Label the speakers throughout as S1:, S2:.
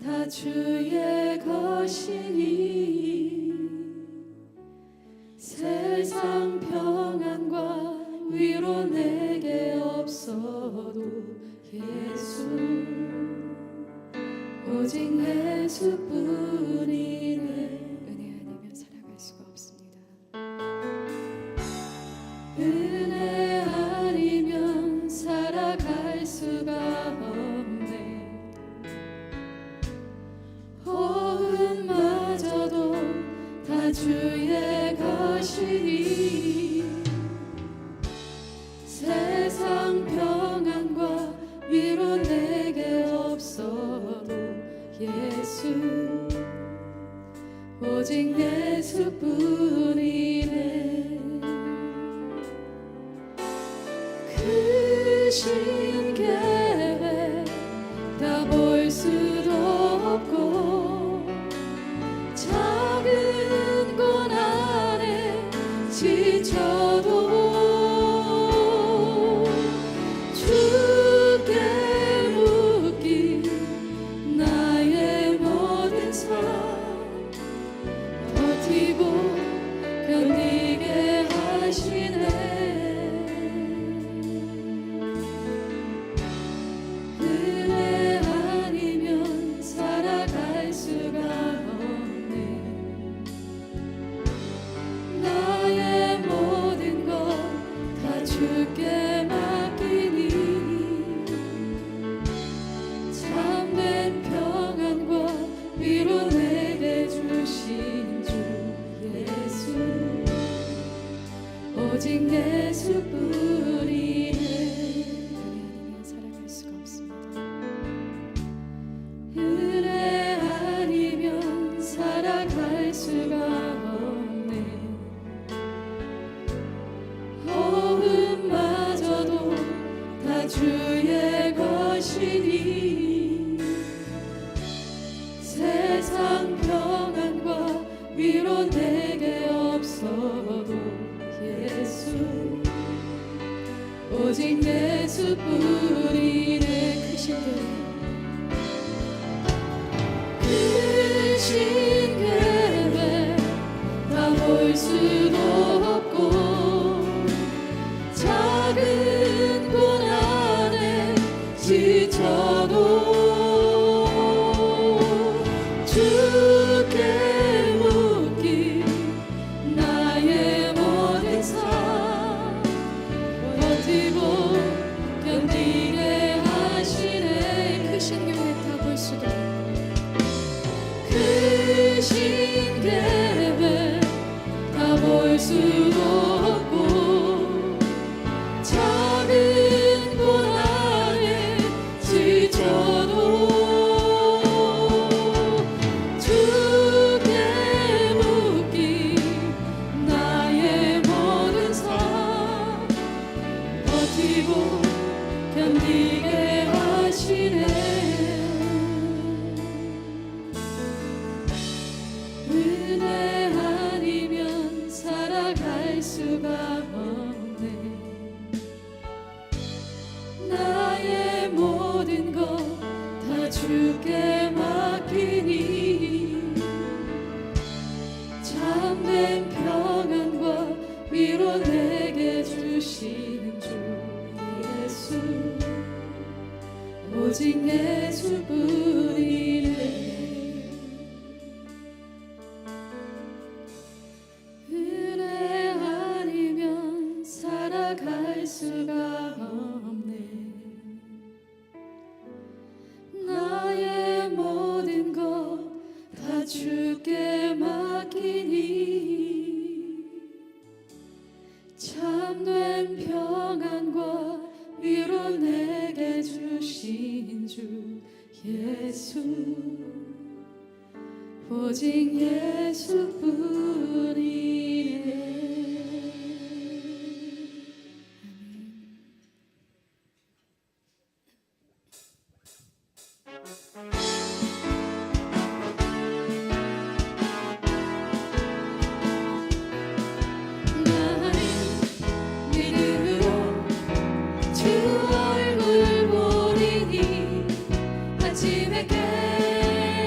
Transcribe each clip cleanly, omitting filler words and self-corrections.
S1: 다 주의 것이니 세상 평안과 위로 내게 없어도 예수 오직 예수뿐이네. 은혜 아니면 살아갈 수가 없습니다. 은혜 아니면 살아갈 수가 없네. 호흡마저도 다 주의 것이니 세상 평안과 위로 내게 없어도 예수 오직 예수뿐이네. 크신 계획 다 볼 수도 없고 작은 고난에 지쳐도 주께 묻기 나의 모든 삶 버티고 견디게 하시네. 은혜 아니면 살아갈 수가 없네. 나의 모든 것 다 주께 맡기니 참된 평안과 위로 내게 주신 주 예수 오직 예수뿐이네. 은혜 아니면 살아갈 수가 없네. 호흡마저도 다 주의 것이니 세상 평안과 위로 내게 없어도 예수 오직 예수뿐이네. 크신 계획 다 볼 수도 없고 작은 고난에 지쳐도 주께 묻기 나의 모든 삶 버티고 견디게 하시네. 크신 계획 다 볼 수도 크신 계획 다 볼 수도 없고 작은 고난에 지쳐도 주께 묻기 나의 모든 삶 버티고 견디게 하시네. 은혜 아니면 살아갈 수가 없네. 나의 모든 것 다 주께 맡기니 참된 평안과 위로 내게 주신 주 예수 오직 예수뿐이네. 은혜 아니면 살아갈 수가 없네. 나의 모든 것 다 주께 맡기니 참된 평안과 위로 내게 주신 주 예수 오직 예수뿐이네.
S2: 아침에 깨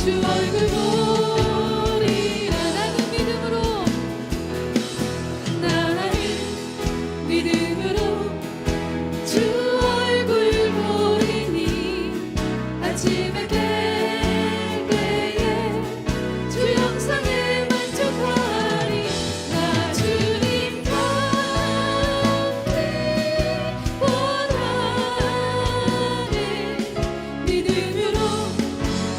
S1: 주 얼굴 보리라. 나는 믿음으로 주 얼굴 보리니 아침에 깰 때에 주 영상에 만족하리. 나 주님 곁에 원하네. 믿음으로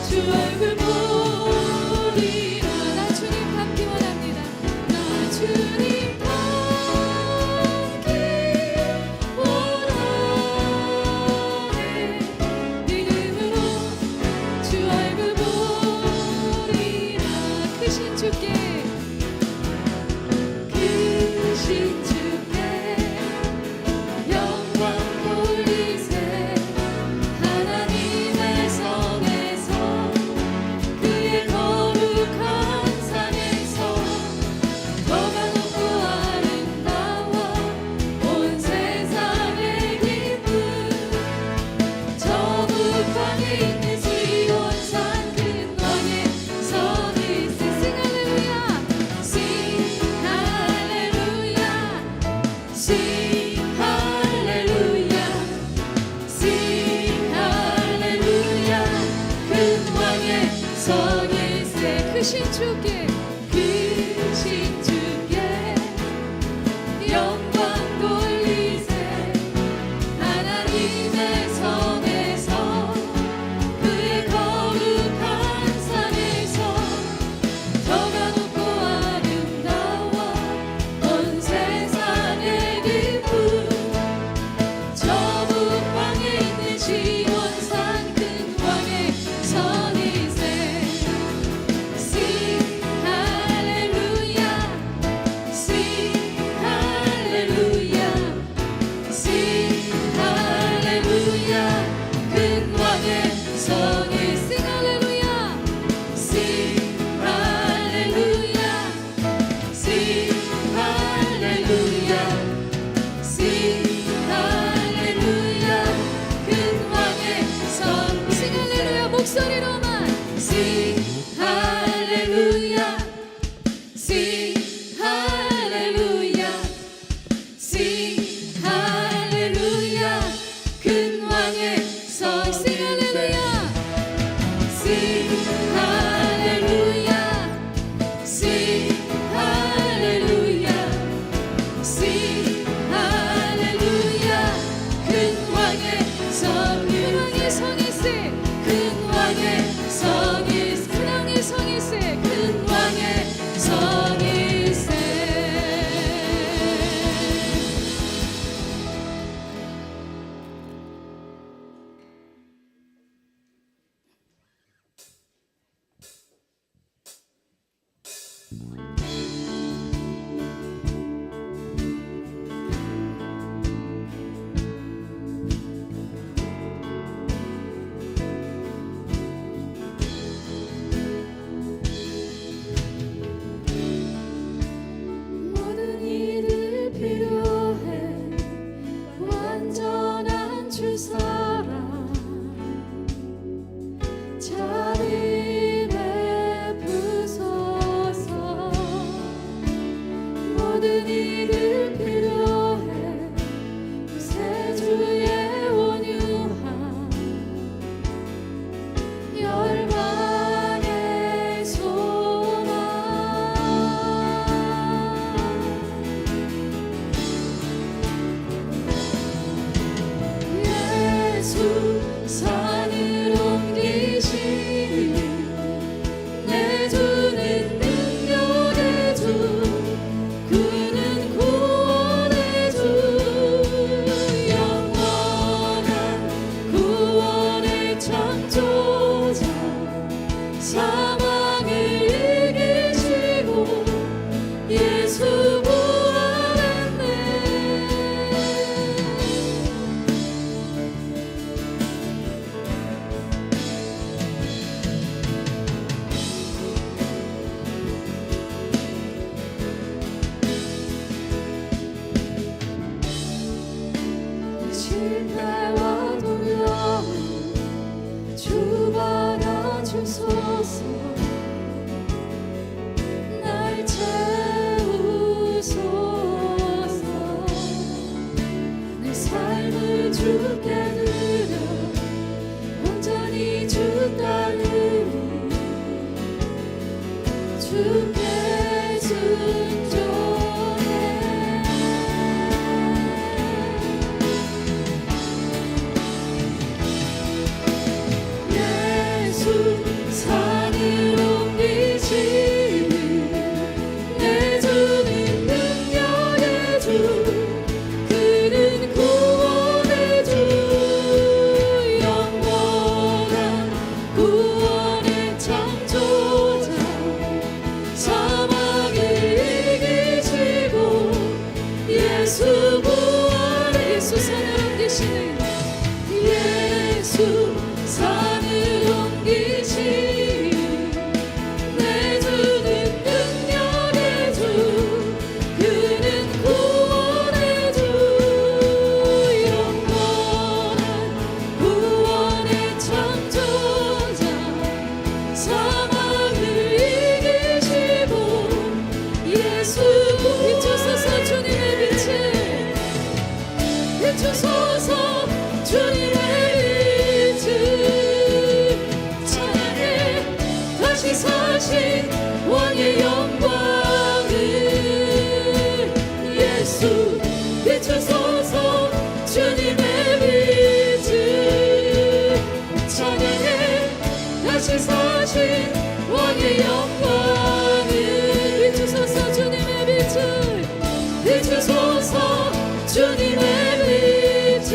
S1: 주 얼굴 보리라. 나 주님 닮기 원합니다. 나 주님 닮기 원하네. 믿음으로 주 얼굴 보리라. 크신 주께 영광 돌리세. 하나님의 성에서 그의 거룩한 산에서 너가 높고 아름다워 온 세상의 기쁨. 저 북방에 있는 시온산 큰 왕의 성일세. Sing hallelujah, sing hallelujah, sing hallelujah, sing hallelujah. 큰 왕의 성일세. 크신 주께 영광 돌리세. 하나님의 성에서 그의 거룩한 산에서 저가 높고 아름다워 온 세상의 기쁨. 저 북방에 있는 시온산 큰 왕의 성일세. Sing hallelujah, sing hallelujah, sing hallelujah. 큰 왕의 성에 Sing hallelujah, sing hallelujah, sing hallelujah, sing hallelujah. 큰 왕의 성 Sing hallelujah. 목소리로만 Sing hallelujah, sing hallelujah, sing hallelujah. 큰 왕의 성 Sing hallelujah, sing hallelujah, sing hallelujah, sing hallelujah. 큰 왕의 성 큰 왕의 성일세. 큰 왕의 성일세. 큰 왕의 성일세. 큰 왕의 날 채우소서. 내 삶을 주께 드려 온전히 주 따르리. 주께 순종해. 예수 산을 옮기시니 내 주는 능력의 주. 그는 구원의 주. 영원한 구원의 창조자. 사망을 이기시고 예수 부활의 예수 산을 옮기시는 예수 산을 옮기시니 내 주는 능력의 주. 그는 구원의 주. 영원한 구원의 창조자. 사망을 이기시고 예수 비추소서 주님의 빛을 비추소서 주님의 빛을 찬양해. 다시 사신 왕의 영광을 예수 비추소서 주님의 빛을 찬양해. 다시 사신 왕의 영광을 비추소서 주님의 빛을 비추소서 주님의 빛을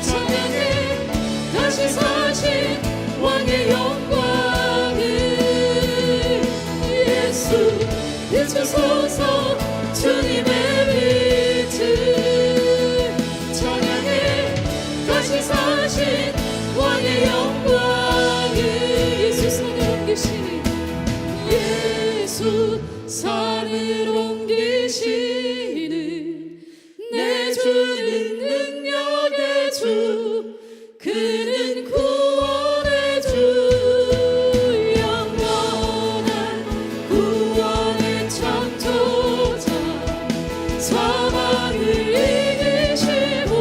S1: 찬양해. 다시 사신 왕의 영광을 예수 비추소서 주님의 빛을 찬양해. 다시 사신 왕의 영광을 예수 산을 옮기시니 예수 산을 옮기시는 내 주는 능력의 주. 그는 구원의 주. 영원한 구원의 창조자. 사망을 이기시고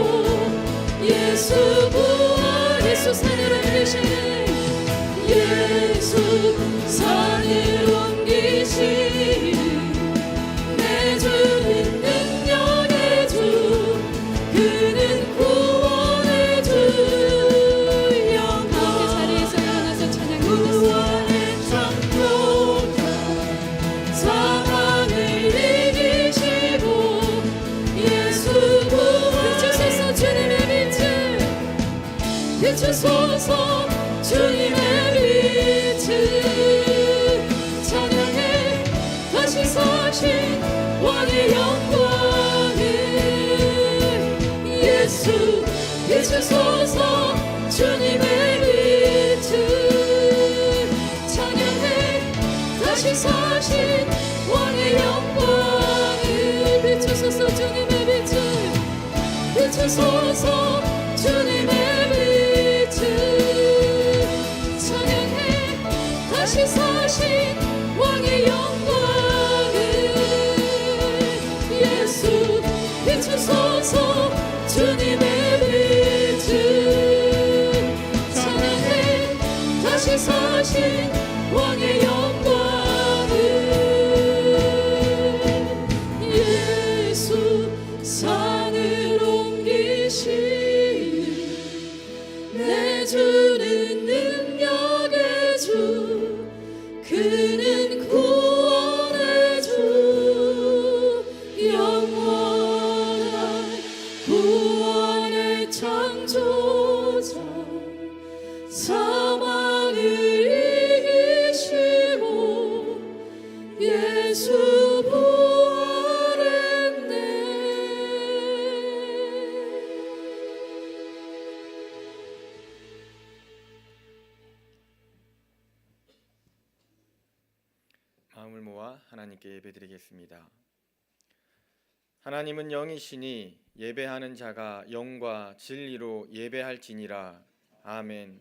S1: 예수 부활 예수 산을 옮기시는 예수 산을 옮기시는 내 주는 능력의 주. 그는 구원의 주. 영원한 자리에서 일어나서 찬양하겠습니다. 창조자. 사망을 이기시고 예수 부활 비추소서 주님의 빛을 비추소서 주님의 빛을 찬양해. 다시 사신 왕의 영광을 예수 비추소서 주님의 빛을 찬양해. 다시 사신 왕의 영광을 비추소서 주님의 빛을 비추소서 주님의 빛을 찬양해. 다시 사신 왕의 영광을 예수 비추소서 주님의 빛을 찬양해. 다시 사신 왕의 영광을 예수 산을 옮기시는 내 주는 능력의 주. 그는 구원의 주. 영원한 구원의 창조자. 사망을 이기시고 예수 부활했네.
S2: 마음을 모아 하나님께 예배드리겠습니다. 하나님은 영이시니 예배하는 자가 영과 진리로 예배할지니라. 아멘.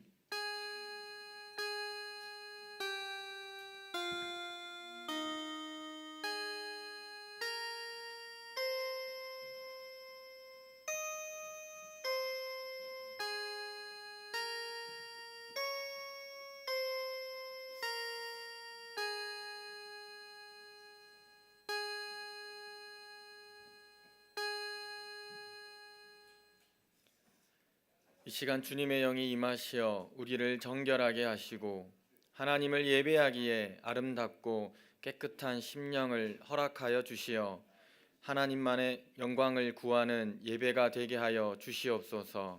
S2: 시간 주님의 영이 임하시어 우리를 정결하게 하시고 하나님을 예배하기에 아름답고 깨끗한 심령을 허락하여 주시어 하나님만의 영광을 구하는 예배가 되게 하여 주시옵소서.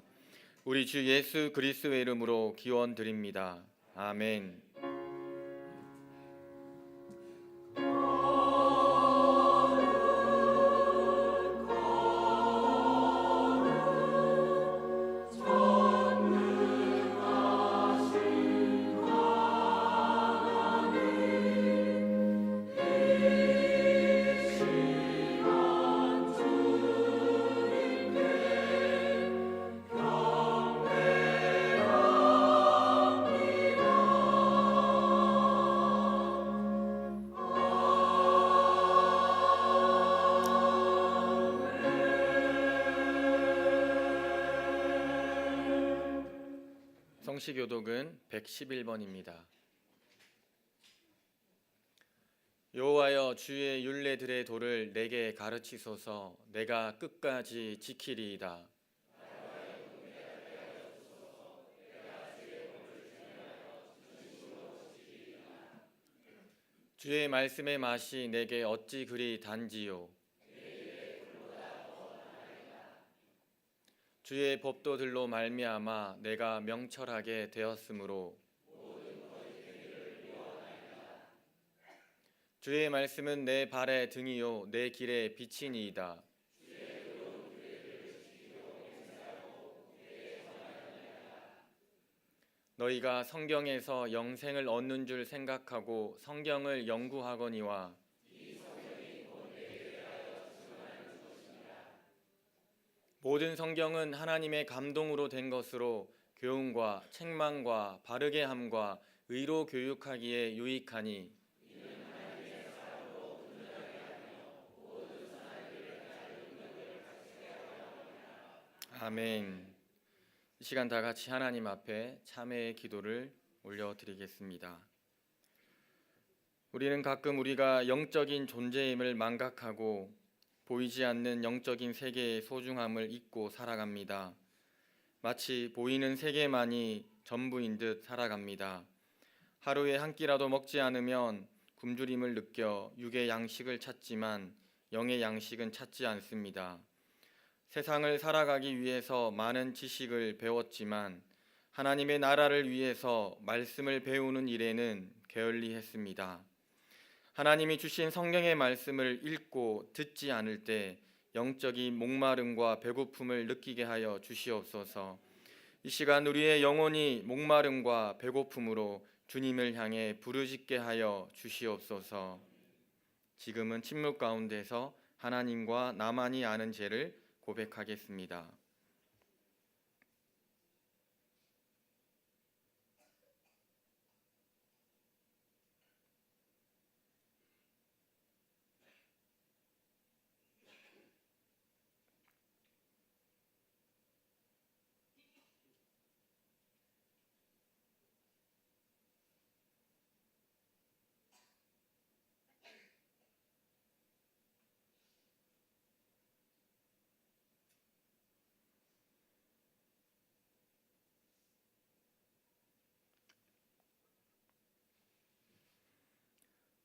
S2: 우리 주 예수 그리스도의 이름으로 기원드립니다. 아멘. 성시교독은 111번입니다. 여호와여, 주의 율례들의 도를 내게 가르치소서. 내가 끝까지 지키리이다. 주의 말씀의 맛이 내게 어찌 그리 단지요. 주의 법도들로 말미암아 내가 명철하게 되었으므로 주의 말씀은 내 발의 등이요 내 길의 빛이니이다. 너희가 성경에서 영생을 얻는 줄 생각하고 성경을 연구하거니와 모든 성경은 하나님의 감동으로 된 것으로 교훈과 책망과 바르게 함과 의로 교육하기에 유익하니 아멘. 이 시간 다 같이 하나님 앞에 참회의 기도를 올려드리겠습니다. 우리는 가끔 우리가 영적인 존재임을 망각하고 보이지 않는 영적인 세계의 소중함을 잊고 살아갑니다. 마치 보이는 세계만이 전부인 듯 살아갑니다. 하루에 한 끼라도 먹지 않으면 굶주림을 느껴 육의 양식을 찾지만 영의 양식은 찾지 않습니다. 세상을 살아가기 위해서 많은 지식을 배웠지만 하나님의 나라를 위해서 말씀을 배우는 일에는 게을리했습니다. 하나님이 주신 성경의 말씀을 읽고 듣지 않을 때 영적인 목마름과 배고픔을 느끼게 하여 주시옵소서. 이 시간 우리의 영혼이 목마름과 배고픔으로 주님을 향해 부르짖게 하여 주시옵소서. 지금은 침묵 가운데서 하나님과 나만이 아는 죄를 고백하겠습니다.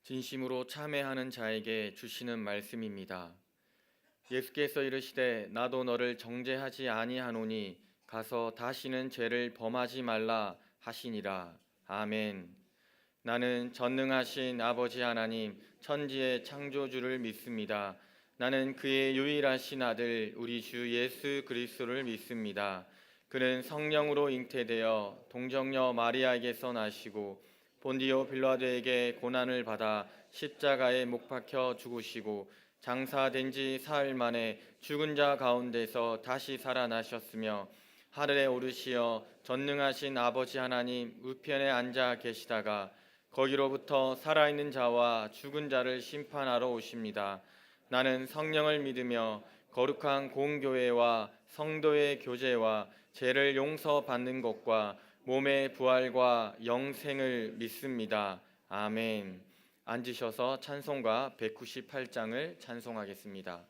S2: 진심으로 참회하는 자에게 주시는 말씀입니다. 예수께서 이르시되 나도 너를 정죄하지 아니하노니 가서 다시는 죄를 범하지 말라 하시니라. 아멘. 나는 전능하신 아버지 하나님 천지의 창조주를 믿습니다. 나는 그의 유일하신 아들 우리 주 예수 그리스도를 믿습니다. 그는 성령으로 잉태되어 동정녀 마리아에게서 나시고 본디오 빌라도에게 고난을 받아 십자가에 못 박혀 죽으시고 장사된 지 사흘 만에 죽은 자 가운데서 다시 살아나셨으며 하늘에 오르시어 전능하신 아버지 하나님 우편에 앉아 계시다가 거기로부터 살아있는 자와 죽은 자를 심판하러 오십니다. 나는 성령을 믿으며 거룩한 공교회와 성도의 교제와 죄를 용서받는 것과 몸의 부활과 영생을 믿습니다. 아멘. 앉으셔서 찬송가 198장을 찬송하겠습니다.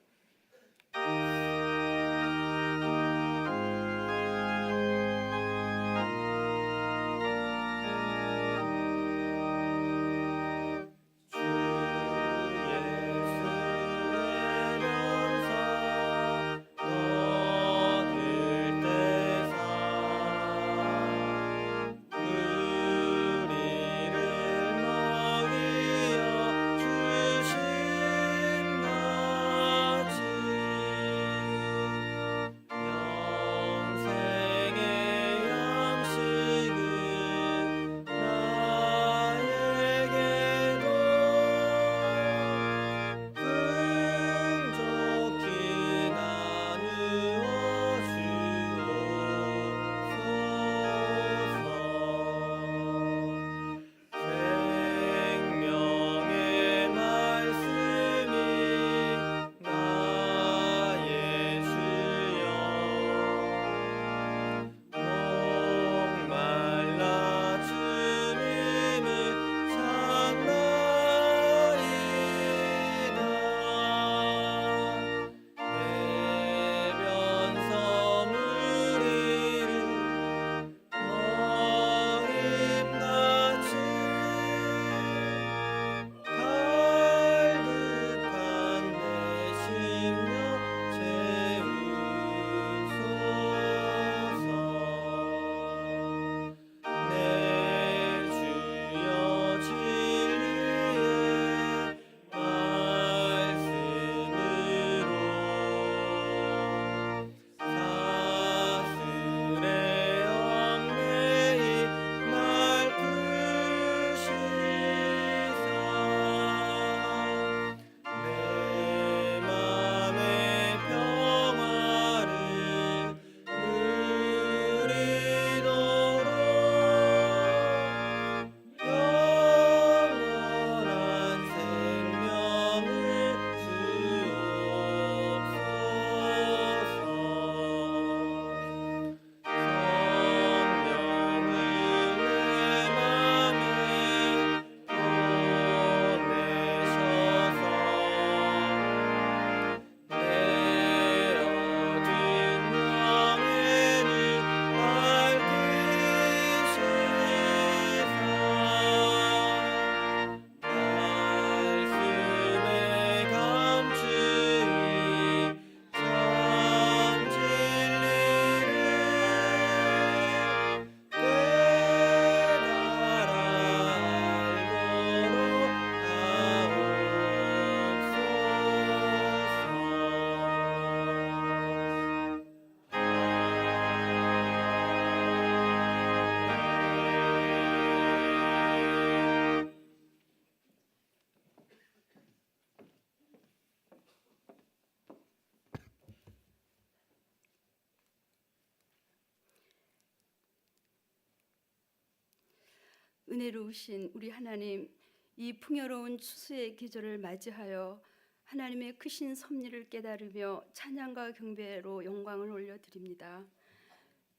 S3: 은혜로우신 우리 하나님, 이 풍요로운 추수의 계절을 맞이하여 하나님의 크신 섭리를 깨달으며 찬양과 경배로 영광을 올려드립니다.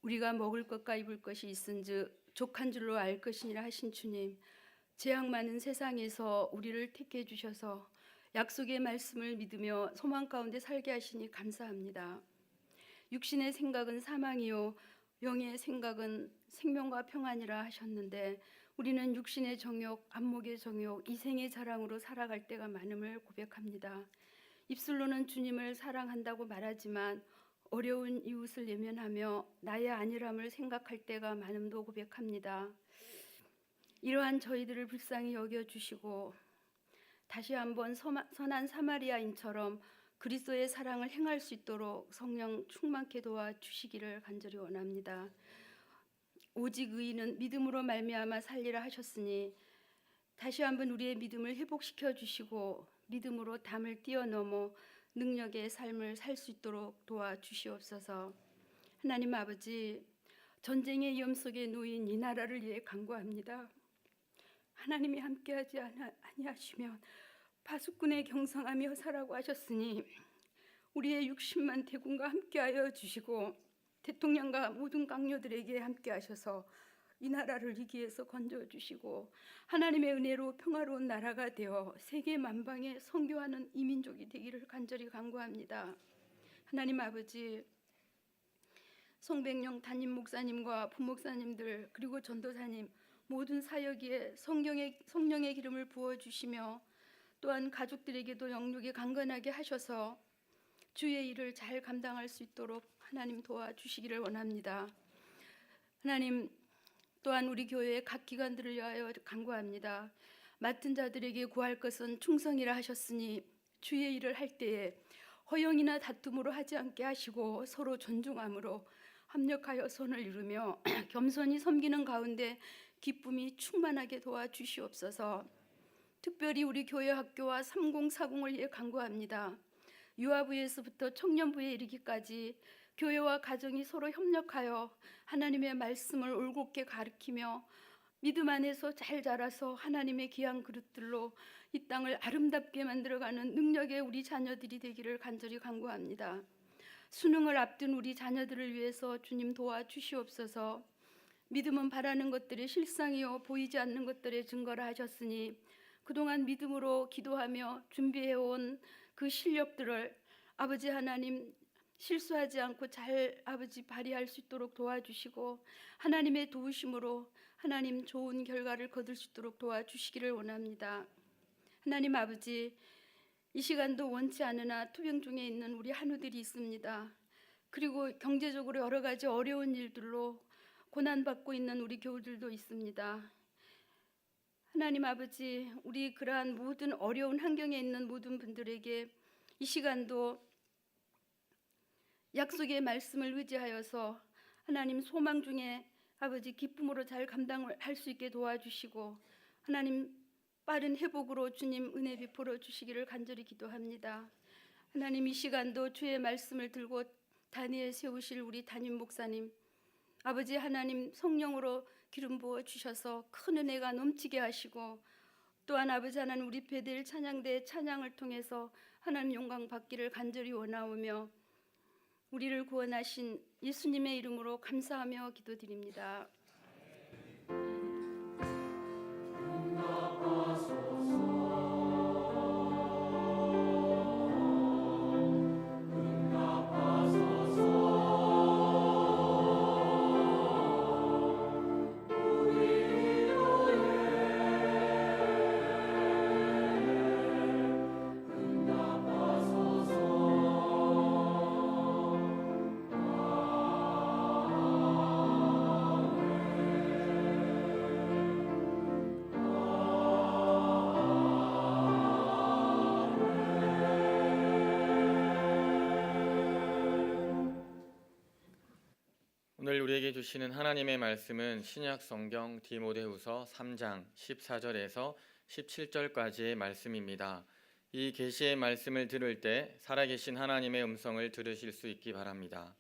S3: 우리가 먹을 것과 입을 것이 있은즉 족한 줄로 알 것이니라 하신 주님, 재앙 많은 세상에서 우리를 택해 주셔서 약속의 말씀을 믿으며 소망 가운데 살게 하시니 감사합니다. 육신의 생각은 사망이요 영의 생각은 생명과 평안이라 하셨는데, 우리는 육신의 정욕, 안목의 정욕, 이생의 자랑으로 살아갈 때가 많음을 고백합니다. 입술로는 주님을 사랑한다고 말하지만 어려운 이웃을 예면하며 나의 안일함을 생각할 때가 많음도 고백합니다. 이러한 저희들을 불쌍히 여겨주시고 다시 한번 선한 사마리아인처럼 그리스도의 사랑을 행할 수 있도록 성령 충만케 도와주시기를 간절히 원합니다. 오직 의인은 믿음으로 말미암아 살리라 하셨으니 다시 한번 우리의 믿음을 회복시켜 주시고 믿음으로 담을 뛰어넘어 능력의 삶을 살 수 있도록 도와주시옵소서. 하나님 아버지, 전쟁의 위험 속에 놓인 이 나라를 위해 간구합니다. 하나님이 함께하지 아니하시면 파수꾼의 경성하며 사라고 하셨으니 우리의 60만 대군과 함께하여 주시고 대통령과 모든 강요들에게 함께하셔서 이 나라를 위기에서 건져주시고 하나님의 은혜로 평화로운 나라가 되어 세계 만방에 선교하는 이민족이 되기를 간절히 간구합니다. 하나님 아버지, 송백령 담임 목사님과 부목사님들 그리고 전도사님 모든 사역에 성령의 기름을 부어주시며 또한 가족들에게도 영육이 강건하게 하셔서 주의 일을 잘 감당할 수 있도록 하나님 도와주시기를 원합니다. 하나님, 또한 우리 교회의 각 기관들을 위하여 간구합니다. 맡은 자들에게 구할 것은 충성이라 하셨으니 주의 일을 할 때에 허영이나 다툼으로 하지 않게 하시고 서로 존중함으로 합력하여 손을 이루며 겸손히 섬기는 가운데 기쁨이 충만하게 도와주시옵소서. 특별히 우리 교회 학교와 3040을 위해 간구합니다. 유아부에서부터 청년부에 이르기까지 교회와 가정이 서로 협력하여 하나님의 말씀을 올곧게 가르치며 믿음 안에서 잘 자라서 하나님의 귀한 그릇들로 이 땅을 아름답게 만들어가는 능력의 우리 자녀들이 되기를 간절히 간구합니다. 수능을 앞둔 우리 자녀들을 위해서 주님 도와주시옵소서. 믿음은 바라는 것들의 실상이요 보이지 않는 것들의 증거라 하셨으니 그동안 믿음으로 기도하며 준비해온 그 실력들을 아버지 하나님 실수하지 않고 잘 아버지 발휘할 수 있도록 도와주시고 하나님의 도우심으로 하나님 좋은 결과를 거둘 수 있도록 도와주시기를 원합니다. 하나님 아버지, 이 시간도 원치 않으나 투병 중에 있는 우리 한우들이 있습니다. 그리고 경제적으로 여러 가지 어려운 일들로 고난받고 있는 우리 교우들도 있습니다. 하나님 아버지, 우리 그러한 모든 어려운 환경에 있는 모든 분들에게 이 시간도 약속의 말씀을 의지하여서 하나님 소망 중에 아버지 기쁨으로 잘 감당할 수 있게 도와주시고 하나님 빠른 회복으로 주님 은혜 베풀어 주시기를 간절히 기도합니다. 하나님, 이 시간도 주의 말씀을 들고 단위에 세우실 우리 담임 목사님 아버지 하나님 성령으로 기름 부어 주셔서 큰 은혜가 넘치게 하시고 또한 아버지 하나님 우리 베델 찬양대 찬양을 통해서 하나님 영광 받기를 간절히 원하오며 우리를 구원하신 예수님의 이름으로 감사하며 기도드립니다.
S2: 오늘 우리에게 주시는 하나님의 말씀은 신약 성경 디모데후서 3장 14절에서 17절까지의 말씀입니다. 이 계시의 말씀을 들을 때 살아계신 하나님의 음성을 들으실 수 있기 바랍니다.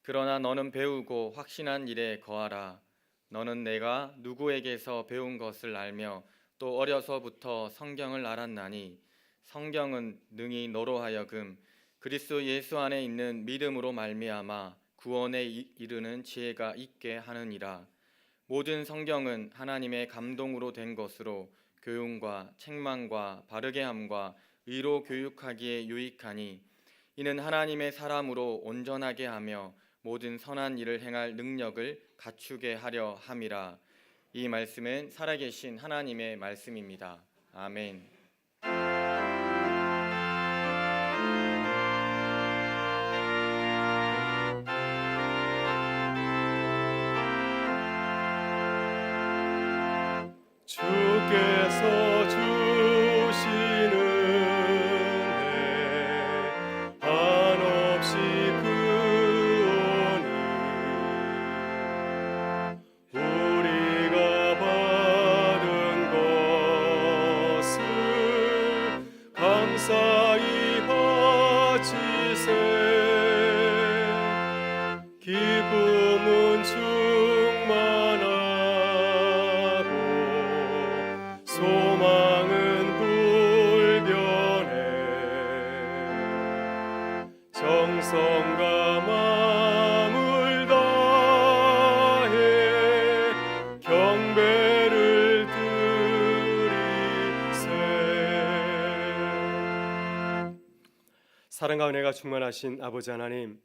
S2: 그러나 너는 배우고 확신한 일에 거하라. 너는 내가 누구에게서 배운 것을 알며 또 어려서부터 성경을 알았나니 성경은 능히 너로 하여금 그리스도 예수 안에 있는 믿음으로 말미암아 구원에 이르는 지혜가 있게 하느니라. 모든 성경은 하나님의 감동으로 된 것으로 교훈과 책망과 바르게 함과 의로 교육하기에 유익하니 이는 하나님의 사람으로 온전하게 하며 모든 선한 일을 행할 능력을 갖추게 하려 함이라. 이 말씀은 살아계신 하나님의 말씀입니다. 아멘.
S4: 주께서 주시는 해 한없이 크오니 우리가 받은 것을 감사히 바치세. 기쁨은 충만하고 소망은 불변해. 정성과 마음을 다해 경배를 드리세. 사랑과 은혜가 충만하신 아버지 하나님,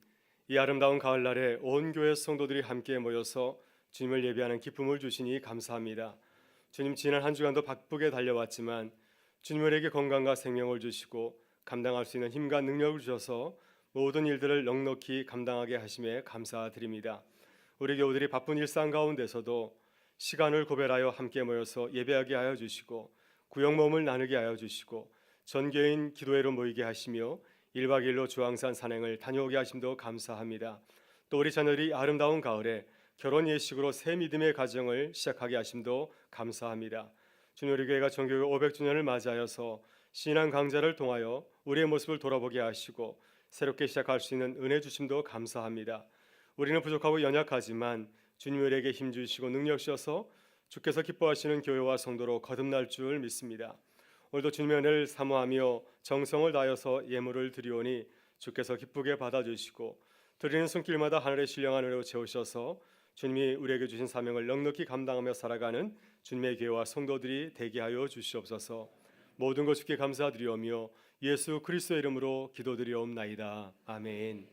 S4: 이 아름다운 가을날에 온 교회 성도들이 함께 모여서 주님을 예배하는 기쁨을 주시니 감사합니다. 주님, 지난 한 주간도 바쁘게 달려왔지만 주님 우리에게 건강과 생명을 주시고 감당할 수 있는 힘과 능력을 주셔서 모든 일들을 넉넉히 감당하게 하심에 감사드립니다. 우리 교우들이 바쁜 일상 가운데서도 시간을 고별하여 함께 모여서 예배하게 하여 주시고 구역 모임을 나누게 하여 주시고 전교인 기도회로 모이게 하시며 1박 2일로 주황산 산행을 다녀오게 하심도 감사합니다. 또 우리 자녀들이 아름다운 가을에 결혼 예식으로 새 믿음의 가정을 시작하게 하심도 감사합니다. 주님, 우리 교회가 정교회 500주년을 맞이하여서 신앙 강좌를 통하여 우리의 모습을 돌아보게 하시고 새롭게 시작할 수 있는 은혜 주심도 감사합니다. 우리는 부족하고 연약하지만 주님 우리에게 힘 주시고 능력 주셔서 주께서 기뻐하시는 교회와 성도로 거듭날 줄 믿습니다. 오늘도 주님의 은혜를 사모하며 정성을 다하여서 예물을 드리오니 주께서 기쁘게 받아주시고 드리는 손길마다 하늘의 신령한 은혜로 채우셔서 주님이 우리에게 주신 사명을 넉넉히 감당하며 살아가는 주님의 교회와 성도들이 되게 하여 주시옵소서. 모든 것 주께 감사드리오며 예수 그리스도의 이름으로 기도드리옵나이다. 아멘.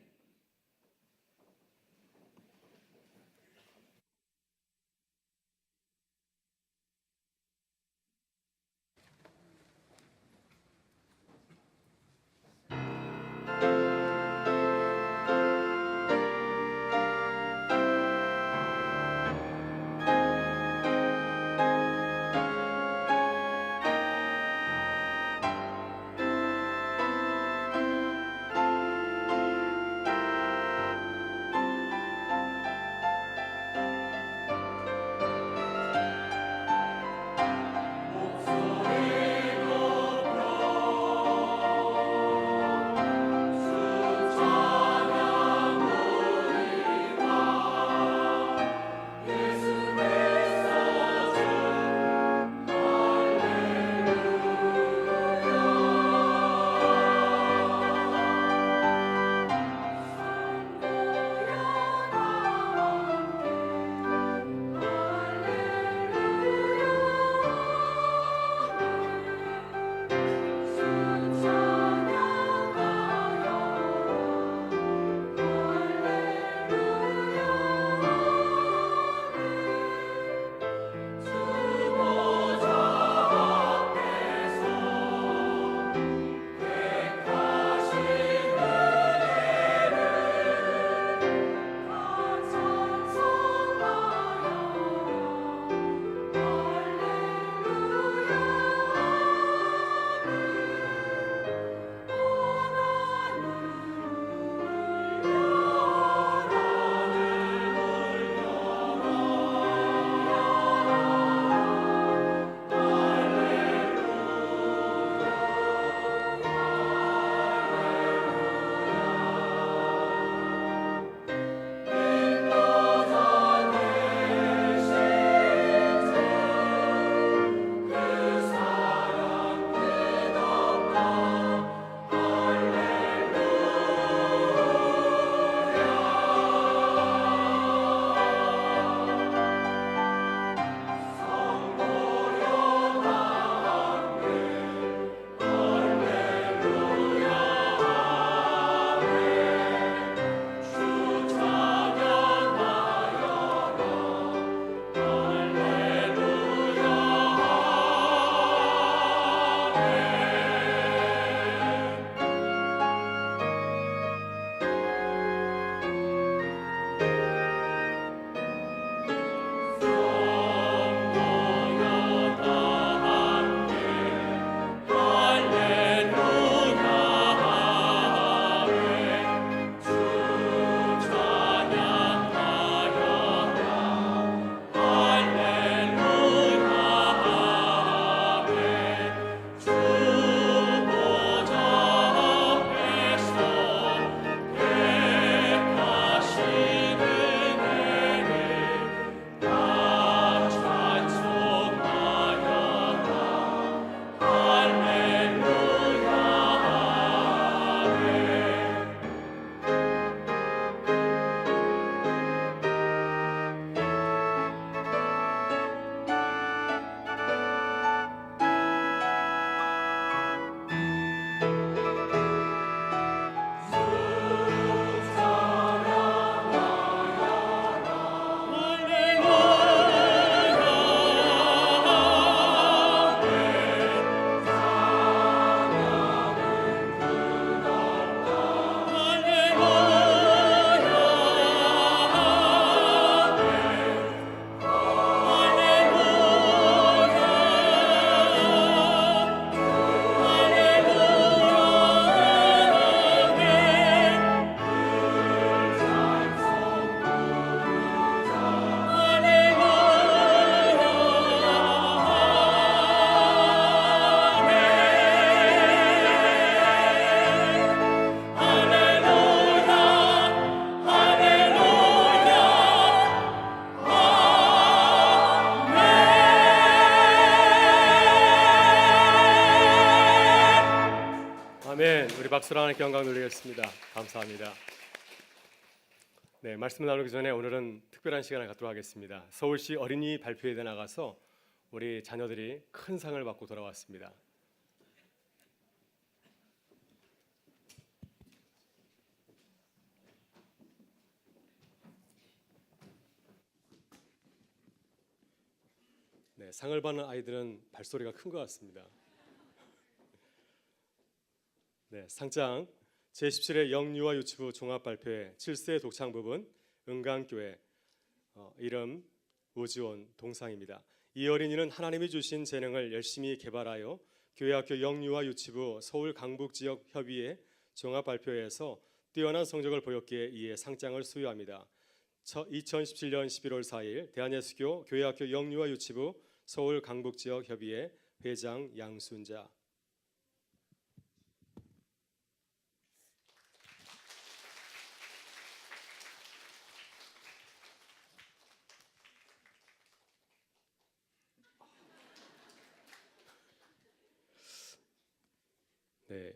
S4: 우리 박수로 하나님께 영광 돌리겠습니다. 감사합니다. 네, 말씀 나누기 전에 오늘은 특별한 시간을 갖도록 하겠습니다. 서울시 어린이 발표회에 나가서 우리 자녀들이 큰 상을 받고 돌아왔습니다. 네, 상을 받는 아이들은 발소리가 큰 것 같습니다. 네, 상장 제17회 영유아 유치부 종합발표회 7세 독창 부분 은강교회 이름 우지원 동상입니다. 이 어린이는 하나님이 주신 재능을 열심히 개발하여 교회학교 영유아 유치부 서울 강북지역 협의회 종합발표회에서 뛰어난 성적을 보였기에 이에 상장을 수여합니다. 2017년 11월 4일 대한예수교 교회학교 영유아 유치부 서울 강북지역 협의회 회장 양순자. 네,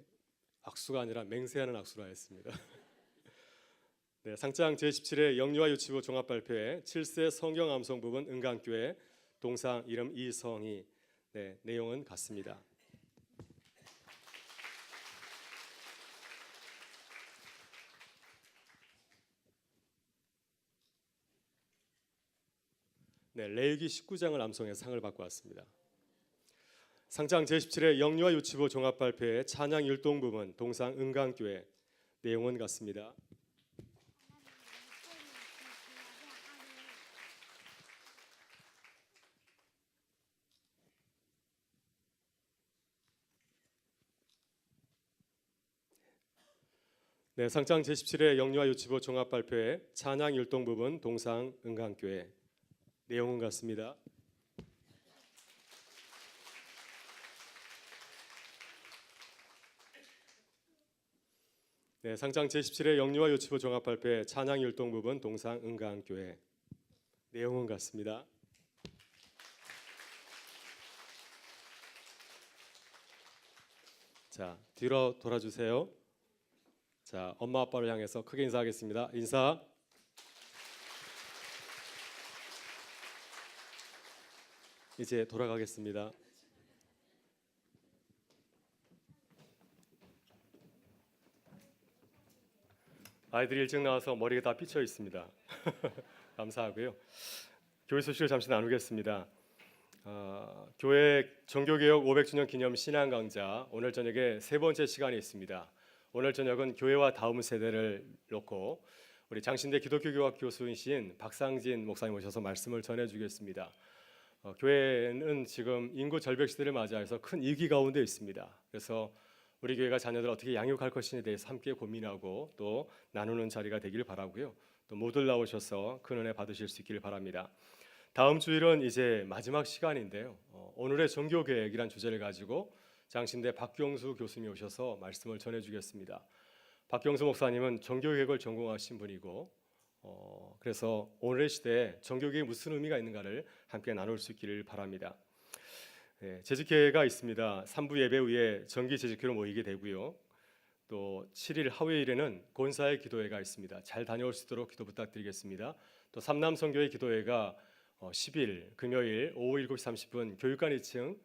S4: 악수가 아니라 맹세하는 악수라 했습니다. 네, 상장 제17회 영유아 유치부 종합발표회 7세 성경 암송 부분 은강교회 동상 이름 이성희. 네, 내용은 같습니다. 네, 레위기 19장을 암송해 상을 받고 왔습니다. 상장 제17회 영유아 유치부 종합발표회 찬양 율동 부분 동상 은강교회 내용은 같습니다. 네, 상장 제17회 영유아 유치부 종합발표회 찬양 율동 부분 동상 은강교회 내용은 같습니다. 네, 상장 제17회 영유아 유치부 종합발표회 찬양 율동 부분 동상 은강교회 내용은 같습니다. 자, 뒤로 돌아주세요. 자, 엄마 아빠를 향해서 크게 인사하겠습니다. 인사. 이제 돌아가겠습니다. 아이들이 일찍 나와서 머리가 다 삐쳐 있습니다. 감사하고요. 교회 소식을 잠시 나누겠습니다. 교회 정교개혁 500주년 기념 신앙 강좌 오늘 저녁에 세 번째 시간이 있습니다. 오늘 저녁은 교회와 다음 세대를 놓고 우리 장신대 기독교교학 교수이신 박상진 목사님 오셔서 말씀을 전해주겠습니다. 교회는 지금 인구 절벽 시대를 맞이해서 큰 위기 가운데 있습니다. 그래서 우리 교회가 자녀들 어떻게 양육할 것인지에 대해서 함께 고민하고 또 나누는 자리가 되길 바라고요. 또 모두 나오셔서 큰 은혜 받으실 수 있기를 바랍니다. 다음 주일은 이제 마지막 시간인데요. 오늘의 종교계획이란 주제를 가지고 장신대 박경수 교수님이 오셔서 말씀을 전해주겠습니다. 박경수 목사님은 종교계획을 전공하신 분이고 그래서 오늘의 시대에 종교계획이 무슨 의미가 있는가를 함께 나눌 수 있기를 바랍니다. 네, 재직회가 있습니다. 3부 예배 후에 정기 재직회로 모이게 되고요. 또 7일 화요일에는 권사의 기도회가 있습니다. 잘 다녀올 수 있도록 기도 부탁드리겠습니다. 또 삼남선교회 기도회가 10일 금요일 오후 7시 30분 교육관 2층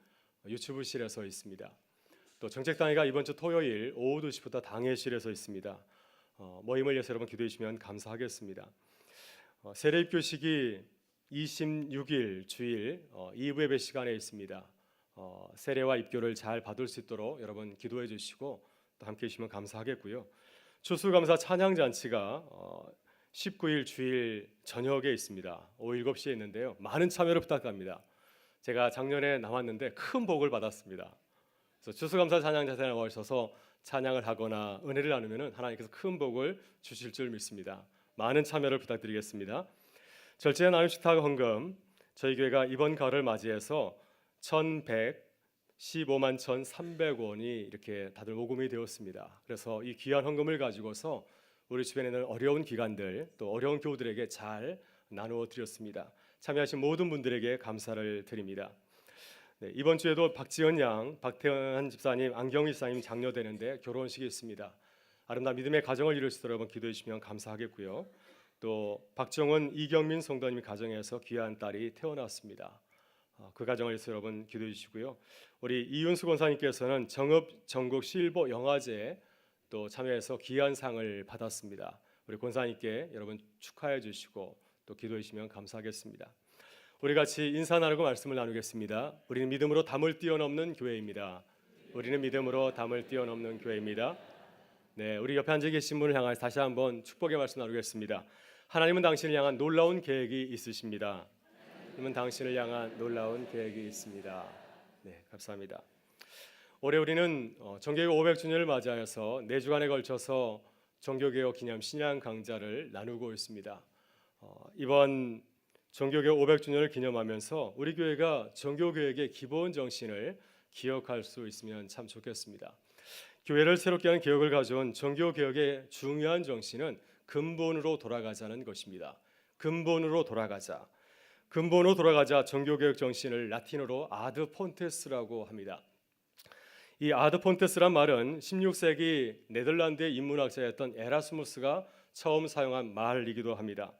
S4: 유치부실에서 있습니다. 또 정책당회가 이번 주 토요일 오후 2시부터 당회실에서 있습니다. 모임을 위해서 여러분 기도해 주시면 감사하겠습니다. 세례입교식이 26일 주일 2부 예배 시간에 있습니다. 세례와 입교를 잘 받을 수 있도록 여러분 기도해 주시고 또 함께 해주시면 감사하겠고요. 추수감사 찬양잔치가 19일 주일 저녁에 있습니다. 오후 7시에 있는데요. 많은 참여를 부탁합니다. 제가 작년에 나왔는데 큰 복을 받았습니다. 그래서 추수감사 찬양잔치에 나와주셔서 찬양을 하거나 은혜를 나누면 하나님께서 큰 복을 주실 줄 믿습니다. 많은 참여를 부탁드리겠습니다. 절제한 나눔식탁 헌금 저희 교회가 이번 가을을 맞이해서 1,115만 1,300원이 이렇게 다들 모금이 되었습니다. 그래서 이 귀한 헌금을 가지고서 우리 주변에 있는 어려운 기관들 또 어려운 교우들에게 잘 나누어 드렸습니다. 참여하신 모든 분들에게 감사를 드립니다. 네, 이번 주에도 박지연 양, 박태환 집사님, 안경희 집사님 장려되는데 결혼식이 있습니다. 아름다운 믿음의 가정을 이룰 수 있도록 여러분 기도해 주시면 감사하겠고요. 또 박정은, 이경민 성도님 가정에서 귀한 딸이 태어났습니다. 그 가정을 위해서 여러분 기도해 주시고요. 우리 이윤수 권사님께서는 정읍 전국 실버 영화제에 또 참여해서 귀한 상을 받았습니다. 우리 권사님께 여러분 축하해 주시고 또 기도해 주시면 감사하겠습니다. 우리 같이 인사 나누고 말씀을 나누겠습니다. 우리는 믿음으로 담을 뛰어넘는 교회입니다. 우리는 믿음으로 담을 뛰어넘는 교회입니다. 네, 우리 옆에 앉아 계신 분을 향해 다시 한번 축복의 말씀 나누겠습니다. 하나님은 당신을 향한 놀라운 계획이 있으십니다. 하나님은 당신을 향한 놀라운 계획이 있습니다. 네, 감사합니다. 올해 우리는 정교육 500주년을 맞이하여서 4주간에 걸쳐서 정교개혁 기념 신앙 강좌를 나누고 있습니다. 이번 정교개혁 500주년을 기념하면서 우리 교회가 정교개혁의 기본 정신을 기억할 수 있으면 참 좋겠습니다. 교회를 새롭게 하는 개혁을 가져온 정교개혁의 중요한 정신은 근본으로 돌아가자는 것입니다. 근본으로 돌아가자. 근본으로 돌아가자 정교개혁 정신을 라틴어로 아드 폰테스라고 합니다. 이 아드 폰테스란 말은 16세기 네덜란드의 인문학자였던 에라스무스가 처음 사용한 말이기도 합니다.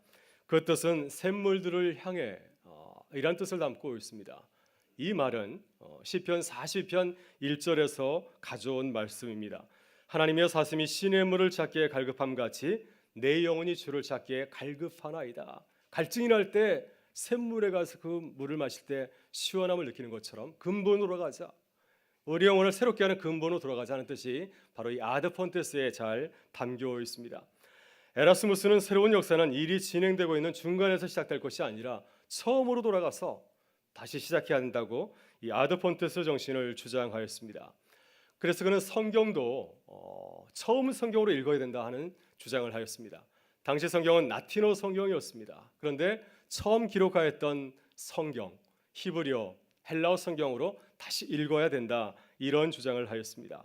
S4: 그 뜻은 샘물들을 향해 이란 뜻을 담고 있습니다. 이 말은 시편 40편 1절에서 가져온 말씀입니다. 하나님의 사슴이 시냇물을 찾기에 갈급함 같이 내 영혼이 주를 찾기에 갈급하나이다. 갈증이 날 때 샘물에 가서 그 물을 마실 때 시원함을 느끼는 것처럼 근본으로 가자. 우리 영혼을 새롭게 하는 근본으로 돌아가자는 뜻이 바로 이 아드 폰테스에 잘 담겨 있습니다. 에라스무스는 새로운 역사는 일이 진행되고 있는 중간에서 시작될 것이 아니라 처음으로 돌아가서 다시 시작해야 한다고 이 아드 폰테스 정신을 주장하였습니다. 그래서 그는 성경도 처음 성경으로 읽어야 된다 하는 주장을 하였습니다. 당시 성경은 라틴어 성경이었습니다. 그런데 처음 기록하였던 성경, 히브리어, 헬라어 성경으로 다시 읽어야 된다 이런 주장을 하였습니다.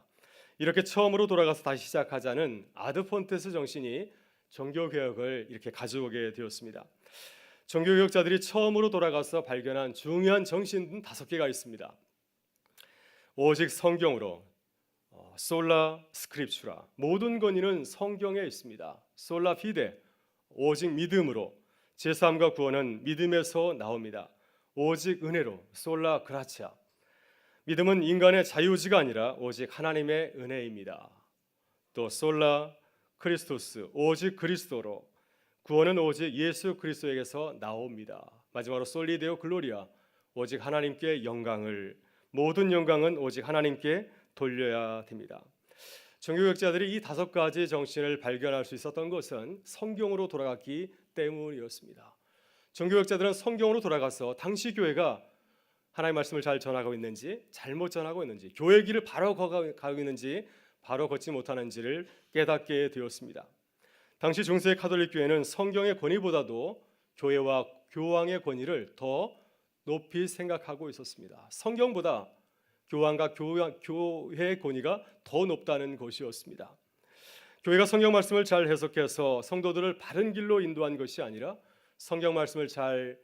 S4: 이렇게 처음으로 돌아가서 다시 시작하자는 아드 폰테스 정신이 정교개혁을 이렇게 가져오게 되었습니다. 정교개혁자들이 처음으로 돌아가서 발견한 중요한 정신은 5개가 있습니다. 오직 성경으로, 솔라 스크립추라, 모든 권위는 성경에 있습니다. 솔라 피데, 오직 믿음으로, 제사함과 구원은 믿음에서 나옵니다. 오직 은혜로, 솔라 그라치아. 믿음은 인간의 자유지가 아니라 오직 하나님의 은혜입니다. 또 솔라 크리스토스, 오직 그리스도로, 구원은 오직 예수 그리스도에게서 나옵니다. 마지막으로 솔리 데오 글로리아, 오직 하나님께 영광을, 모든 영광은 오직 하나님께 돌려야 됩니다. 정교개혁자들이 이 5가지 정신을 발견할 수 있었던 것은 성경으로 돌아갔기 때문이었습니다. 정교개혁자들은 성경으로 돌아가서 당시 교회가 하나님의 말씀을 잘 전하고 있는지 잘못 전하고 있는지, 교회 길을 바로 가고 있는지 바로 걷지 못하는지를 깨닫게 되었습니다. 당시 중세 카톨릭 교회는 성경의 권위보다도 교회와 교황의 권위를 더 높이 생각하고 있었습니다. 성경보다 교황과 교회의 권위가 더 높다는 것이었습니다. 교회가 성경 말씀을 잘 해석해서 성도들을 바른 길로 인도한 것이 아니라 성경 말씀을 잘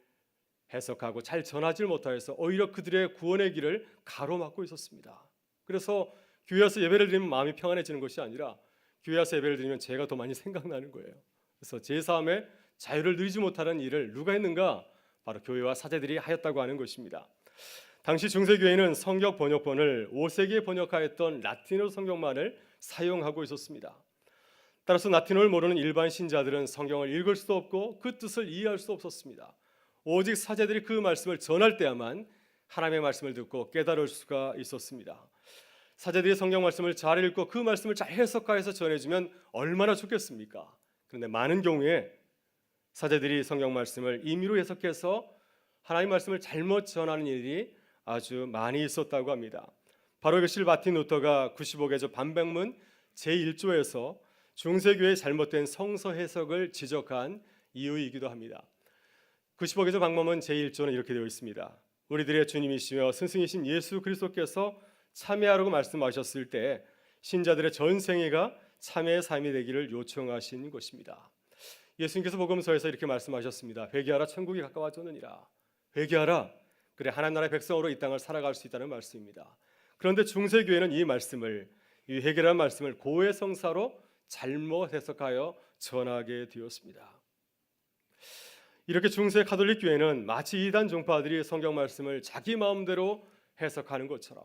S4: 해석하고 잘 전하지 못하여서 오히려 그들의 구원의 길을 가로막고 있었습니다. 그래서 교회 와서 예배를 드리면 마음이 평안해지는 것이 아니라 교회 와서 예배를 드리면 죄가 더 많이 생각나는 거예요. 그래서 제사함의 자유를 누리지 못하는 일을 누가 했는가? 바로 교회와 사제들이 하였다고 하는 것입니다. 당시 중세교회는 성경 번역본을 5세기에 번역하였던 라틴어 성경만을 사용하고 있었습니다. 따라서 라틴어를 모르는 일반 신자들은 성경을 읽을 수도 없고 그 뜻을 이해할 수 없었습니다. 오직 사제들이 그 말씀을 전할 때야만 하나님의 말씀을 듣고 깨달을 수가 있었습니다. 사제들이 성경 말씀을 잘 읽고 그 말씀을 잘 해석하여서 전해주면 얼마나 좋겠습니까? 그런데 많은 경우에 사제들이 성경 말씀을 임의로 해석해서 하나님 말씀을 잘못 전하는 일이 아주 많이 있었다고 합니다. 바로 이것을 마틴 루터가 95개조 반백문 제1조에서 중세교회의 잘못된 성서 해석을 지적한 이유이기도 합니다. 95개조 방법문 제1조는 이렇게 되어 있습니다. 우리들의 주님이시며 스승이신 예수 그리스도께서 참회하라고 말씀하셨을 때 신자들의 전 생애가 참회의 삶이 되기를 요청하신 것입니다. 예수님께서 복음서에서 이렇게 말씀하셨습니다. 회개하라 천국이 가까워졌느니라. 회개하라. 그래 하나님 나라의 백성으로 이 땅을 살아갈 수 있다는 말씀입니다. 그런데 중세교회는 이 말씀을, 이 회개라는 말씀을 고해성사로 잘못 해석하여 전하게 되었습니다. 이렇게 중세 가톨릭 교회는 마치 이단 종파들이 성경 말씀을 자기 마음대로 해석하는 것처럼,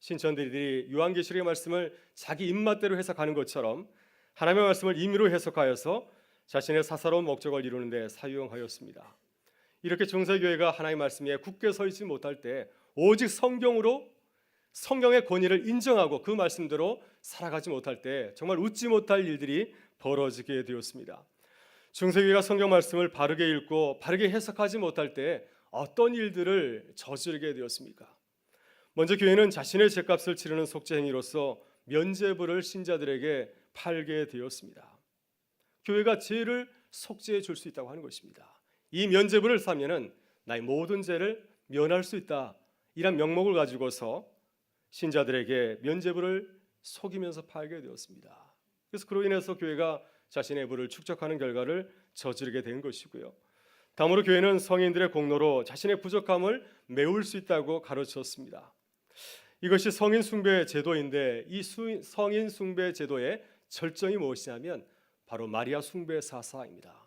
S4: 신천들이 요한계시록의 말씀을 자기 입맛대로 해석하는 것처럼 하나님의 말씀을 임의로 해석하여서 자신의 사사로운 목적을 이루는 데 사용하였습니다. 이렇게 중세교회가 하나님의 말씀에 굳게 서 있지 못할 때 오직 성경으로 성경의 권위를 인정하고 그 말씀대로 살아가지 못할 때 정말 웃지 못할 일들이 벌어지게 되었습니다. 중세교회가 성경 말씀을 바르게 읽고 바르게 해석하지 못할 때 어떤 일들을 저지르게 되었습니까? 먼저 교회는 자신의 죗값을 치르는 속죄 행위로서 면죄부를 신자들에게 팔게 되었습니다. 교회가 죄를 속죄해 줄 수 있다고 하는 것입니다. 이 면죄부를 사면은 나의 모든 죄를 면할 수 있다, 이런 명목을 가지고서 신자들에게 면죄부를 속이면서 팔게 되었습니다. 그래서 그로 인해서 교회가 자신의 부를 축적하는 결과를 저지르게 된 것이고요. 다음으로 교회는 성인들의 공로로 자신의 부족함을 메울 수 있다고 가르쳤습니다. 이것이 성인 숭배 제도인데 이 성인 숭배 제도의 절정이 무엇이냐면 바로 마리아 숭배 사사입니다.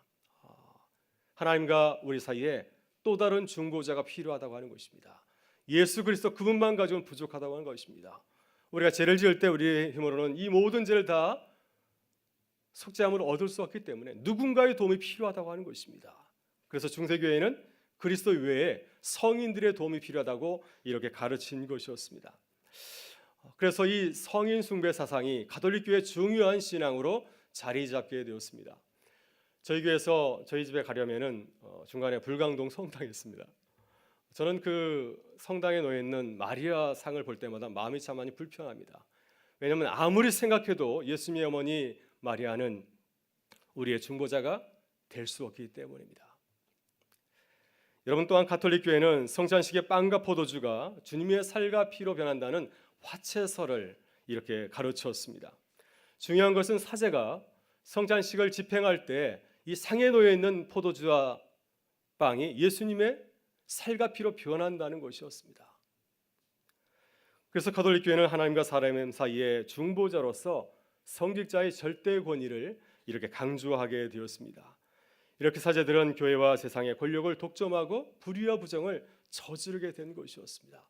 S4: 하나님과 우리 사이에 또 다른 중보자가 필요하다고 하는 것입니다. 예수 그리스도 그분만 가지고는 부족하다고 하는 것입니다. 우리가 죄를 지을 때 우리의 힘으로는 이 모든 죄를 다 속죄함을 얻을 수 없기 때문에 누군가의 도움이 필요하다고 하는 것입니다. 그래서 중세교회는 그리스도 외에 성인들의 도움이 필요하다고 이렇게 가르친 것이었습니다. 그래서 이 성인 숭배 사상이 가톨릭 교회의 중요한 신앙으로 자리 잡게 되었습니다. 저희 교회에서 저희 집에 가려면은 중간에 불광동 성당이 있습니다. 저는 그 성당에 놓여 있는 마리아 상을 볼 때마다 마음이 참 많이 불편합니다. 왜냐하면 아무리 생각해도 예수님의 어머니 마리아는 우리의 중보자가 될 수 없기 때문입니다. 여러분, 또한 가톨릭 교회는 성찬식의 빵과 포도주가 주님의 살과 피로 변한다는 화채설을 이렇게 가르쳤습니다. 중요한 것은 사제가 성찬식을 집행할 때 이 상에 놓여 있는 포도주와 빵이 예수님의 살과 피로 변한다는 것이었습니다. 그래서 가톨릭 교회는 하나님과 사람 사이의 중보자로서 성직자의 절대 권위를 이렇게 강조하게 되었습니다. 이렇게 사제들은 교회와 세상의 권력을 독점하고 불의와 부정을 저지르게 된 것이었습니다.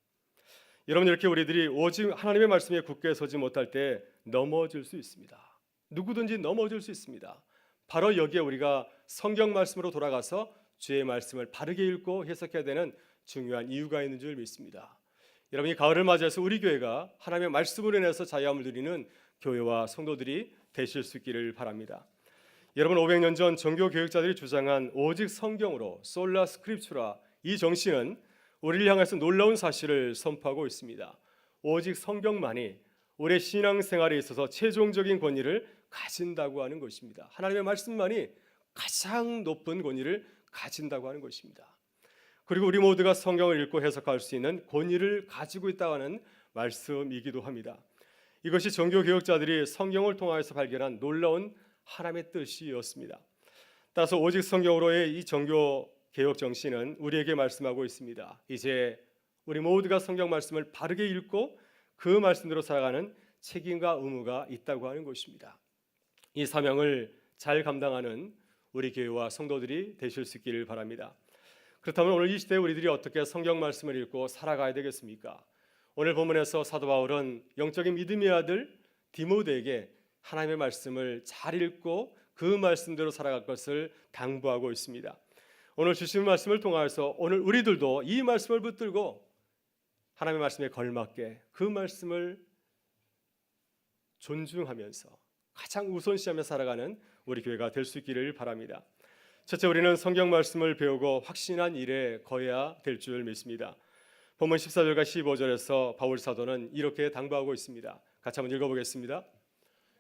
S4: 여러분, 이렇게 우리들이 오직 하나님의 말씀에 굳게 서지 못할 때 넘어질 수 있습니다. 누구든지 넘어질 수 있습니다. 바로 여기에 우리가 성경 말씀으로 돌아가서 주의 말씀을 바르게 읽고 해석해야 되는 중요한 이유가 있는 줄 믿습니다. 여러분, 이 가을을 맞이해서 우리 교회가 하나님의 말씀으로 인해서 자유함을 누리는 교회와 성도들이 되실 수 있기를 바랍니다. 여러분, 500년 전 종교 교육자들이 주장한 오직 성경으로 솔라 스크립추라, 이 정신은 우리를 향해서 놀라운 사실을 선포하고 있습니다. 오직 성경만이 우리의 신앙생활에 있어서 최종적인 권위를 가진다고 하는 것입니다. 하나님의 말씀만이 가장 높은 권위를 가진다고 하는 것입니다. 그리고 우리 모두가 성경을 읽고 해석할 수 있는 권위를 가지고 있다고 하는 말씀이기도 합니다. 이것이 종교개혁자들이 성경을 통하여서 발견한 놀라운 하나님의 뜻이었습니다. 따라서 오직 성경으로의 이 종교개혁 정신은 우리에게 말씀하고 있습니다. 이제 우리 모두가 성경 말씀을 바르게 읽고 그 말씀대로 살아가는 책임과 의무가 있다고 하는 것입니다. 이 사명을 잘 감당하는 우리 교회와 성도들이 되실 수 있기를 바랍니다. 그렇다면 오늘 이 시대에 우리들이 어떻게 성경 말씀을 읽고 살아가야 되겠습니까? 오늘 본문에서 사도 바울은 영적인 믿음의 아들 디모데에게 하나님의 말씀을 잘 읽고 그 말씀대로 살아갈 것을 당부하고 있습니다. 오늘 주신 말씀을 통하여서 오늘 우리들도 이 말씀을 붙들고 하나님의 말씀에 걸맞게 그 말씀을 존중하면서 가장 우선시하며 살아가는 우리 교회가 될 수 있기를 바랍니다. 첫째, 우리는 성경 말씀을 배우고 확신한 일에 거해야 될 줄 믿습니다. 본문 14절과 15절에서 바울 사도는 이렇게 당부하고 있습니다. 같이 한번 읽어보겠습니다.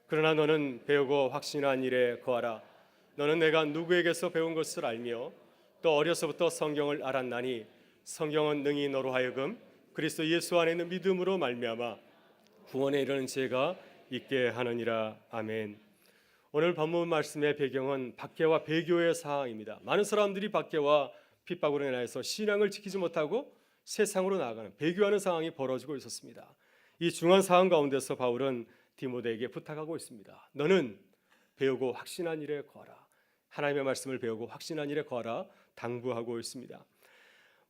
S4: 그러나 너는 배우고 확신한 일에 거하라. 너는 내가 누구에게서 배운 것을 알며 또 어려서부터 성경을 알았나니 성경은 능히 너로 하여금 그리스도 예수 안에 있는 믿음으로 말미암아 구원에 이르는 지혜가 있게 하느니라. 아멘. 오늘 본문 말씀의 배경은 박해와 배교의 상황입니다. 많은 사람들이 박해와 핍박으로 인해서 신앙을 지키지 못하고 세상으로 나아가는 배교하는 상황이 벌어지고 있었습니다. 이 중요한 상황 가운데서 바울은 디모데에게 부탁하고 있습니다. 너는 배우고 확신한 일에 거하라. 하나님의 말씀을 배우고 확신한 일에 거하라 당부하고 있습니다.